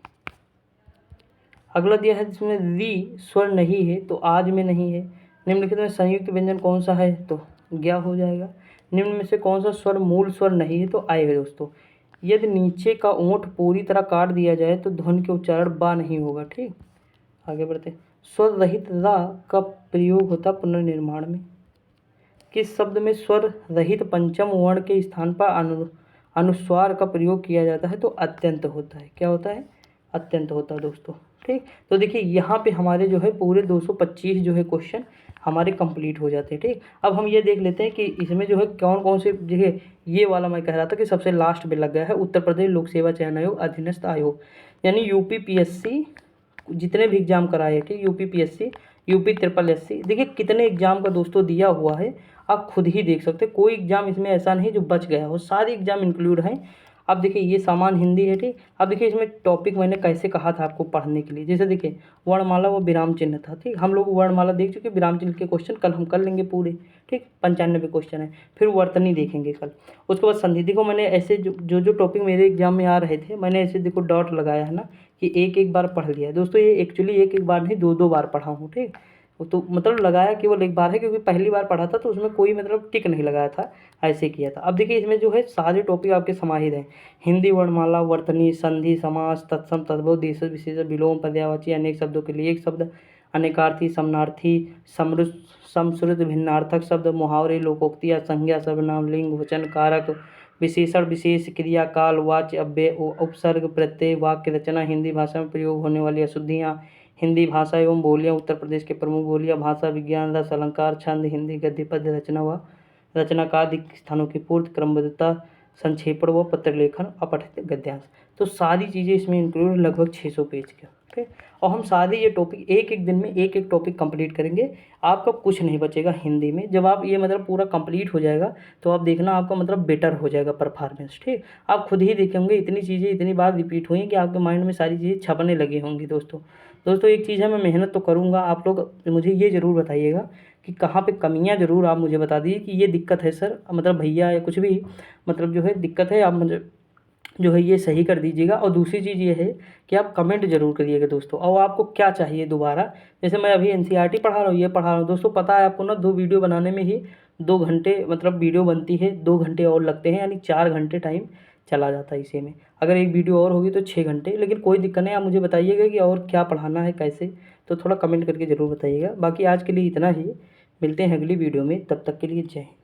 अगला दिया है जिसमें री स्वर नहीं है, तो आज में नहीं है। निम्नलिखित में संयुक्त व्यंजन कौन सा है? तो ज्ञा हो जाएगा। निम्न में से कौन सा स्वर मूल स्वर नहीं है? तो आए है दोस्तों। यदि नीचे का ओंठ पूरी तरह काट दिया जाए तो ध्वनि के उच्चारण बा नहीं होगा। ठीक, आगे बढ़ते हैं। स्वर रहित रा का प्रयोग होता पुनर्निर्माण में। किस शब्द में स्वर रहित पंचम वर्ण के स्थान पर अनुस्वार का प्रयोग किया जाता है? तो अत्यंत होता है। क्या होता है? अत्यंत होता है दोस्तों। ठीक, तो देखिए यहाँ पे हमारे जो है पूरे 225 जो है क्वेश्चन हमारे कंप्लीट हो जाते हैं। ठीक, अब हम ये देख लेते हैं कि इसमें जो है कौन कौन से जगह, ये वाला मैं कह रहा था कि सबसे लास्ट में लग गया है, उत्तर प्रदेश लोक सेवा चयन आयोग अधीनस्थ आयोग, यानी यूपी पीएससी जितने भी एग्जाम कराए। ठीक, UP PSC, UP triple SC, देखिए कितने एग्जाम का दोस्तों दिया हुआ है, आप खुद ही देख सकते हैं। कोई एग्जाम इसमें ऐसा नहीं जो बच गया हो, सारे एग्जाम इंक्लूड हैं। अब देखिए ये सामान हिंदी है। ठीक, अब देखिए इसमें टॉपिक मैंने कैसे कहा था आपको पढ़ने के लिए, जैसे देखिए वर्णमाला व विराम चिन्ह था। ठीक, हम लोग वर्णमाला देख चुके, विराम चिन्ह के क्वेश्चन कल हम कर लेंगे पूरे। ठीक, 95 क्वेश्चन है। फिर वर्तनी देखेंगे कल। उसके बाद संधि, देखो मैंने ऐसे जो टॉपिक मेरे एग्जाम में आ रहे थे, मैंने ऐसे देखो डॉट लगाया है ना, कि एक एक बार पढ़ लिया है दोस्तों। ये एक्चुअली एक एक बार नहीं, 2 बार पढ़ा हूँ। ठीक, तो मतलब लगाया केवल एक बार है, क्योंकि पहली बार पढ़ा था तो उसमें कोई मतलब टिक नहीं लगाया था, ऐसे किया था। अब देखिए इसमें जो है सारे टॉपिक आपके समाहित हैं। हिंदी वर्णमाला, वर्तनी, संधि, समास, तत्सम, तद्भव, देश विशेष, विलोम, पर्यायवाची, अनेक शब्दों के लिए एक शब्द, अनेकार्थी, समनार्थी, समश्रुत, भिन्नार्थक शब्द, मुहावरे, लोकोक्तियाँ, संज्ञा, सर्वनाम, लिंग, वचन, कारक, विशेषण, विशेष, क्रिया, काल, वाच्य, अव्यय, उपसर्ग, प्रत्यय, वाक्य रचना, हिंदी भाषा में प्रयोग होने वाली अशुद्धियाँ, हिंदी भाषा एवं बोलियाँ, उत्तर प्रदेश के प्रमुख बोलियाँ, भाषा विज्ञान, रस, अलंकार, छंद, हिंदी गद्य पद्य रचना व रचनाकार स्थानों की पूर्ति, क्रमबद्धता, संक्षेपण व पत्र लेखन, अपठित गद्यांश। तो सारी चीज़ें इसमें इंक्लूड, लगभग 600 पेज का। ठीक, और हम सारे ये टॉपिक एक एक दिन में एक एक टॉपिक कंप्लीट करेंगे। आपका कुछ नहीं बचेगा हिंदी में। जब आप ये मतलब पूरा कंप्लीट हो जाएगा तो आप देखना आपका मतलब बेटर हो जाएगा परफॉर्मेंस। ठीक, आप खुद ही देखेंगे इतनी चीज़ें इतनी बार रिपीट हुई कि आपके माइंड में सारी चीज़ें छपने लगी होंगी दोस्तों। एक चीज़ है, मैं मेहनत तो करूँगा, आप लोग मुझे ये ज़रूर बताइएगा कि कहाँ पे कमियाँ, ज़रूर आप मुझे बता दीजिए कि ये दिक्कत है सर, मतलब भैया या कुछ भी मतलब जो है दिक्कत है, आप मुझे जो है ये सही कर दीजिएगा। और दूसरी चीज़ ये है कि आप कमेंट जरूर करिएगा दोस्तों, और आपको क्या चाहिए दोबारा। जैसे मैं अभी एनसीईआरटी पढ़ा रहा हूँ, ये पढ़ा रहा हूँ दोस्तों, पता है आपको ना 2 वीडियो बनाने में ही 2 घंटे, मतलब वीडियो बनती है 2 घंटे और लगते हैं, यानी 4 घंटे टाइम चला जाता है इसी में। अगर एक वीडियो और होगी तो 6 घंटे, लेकिन कोई दिक्कत नहीं, आप मुझे बताइएगा कि और क्या पढ़ाना है कैसे, तो थोड़ा कमेंट करके ज़रूर बताइएगा। बाकी आज के लिए इतना ही, मिलते हैं अगली वीडियो में, तब तक के लिए जय हिंद।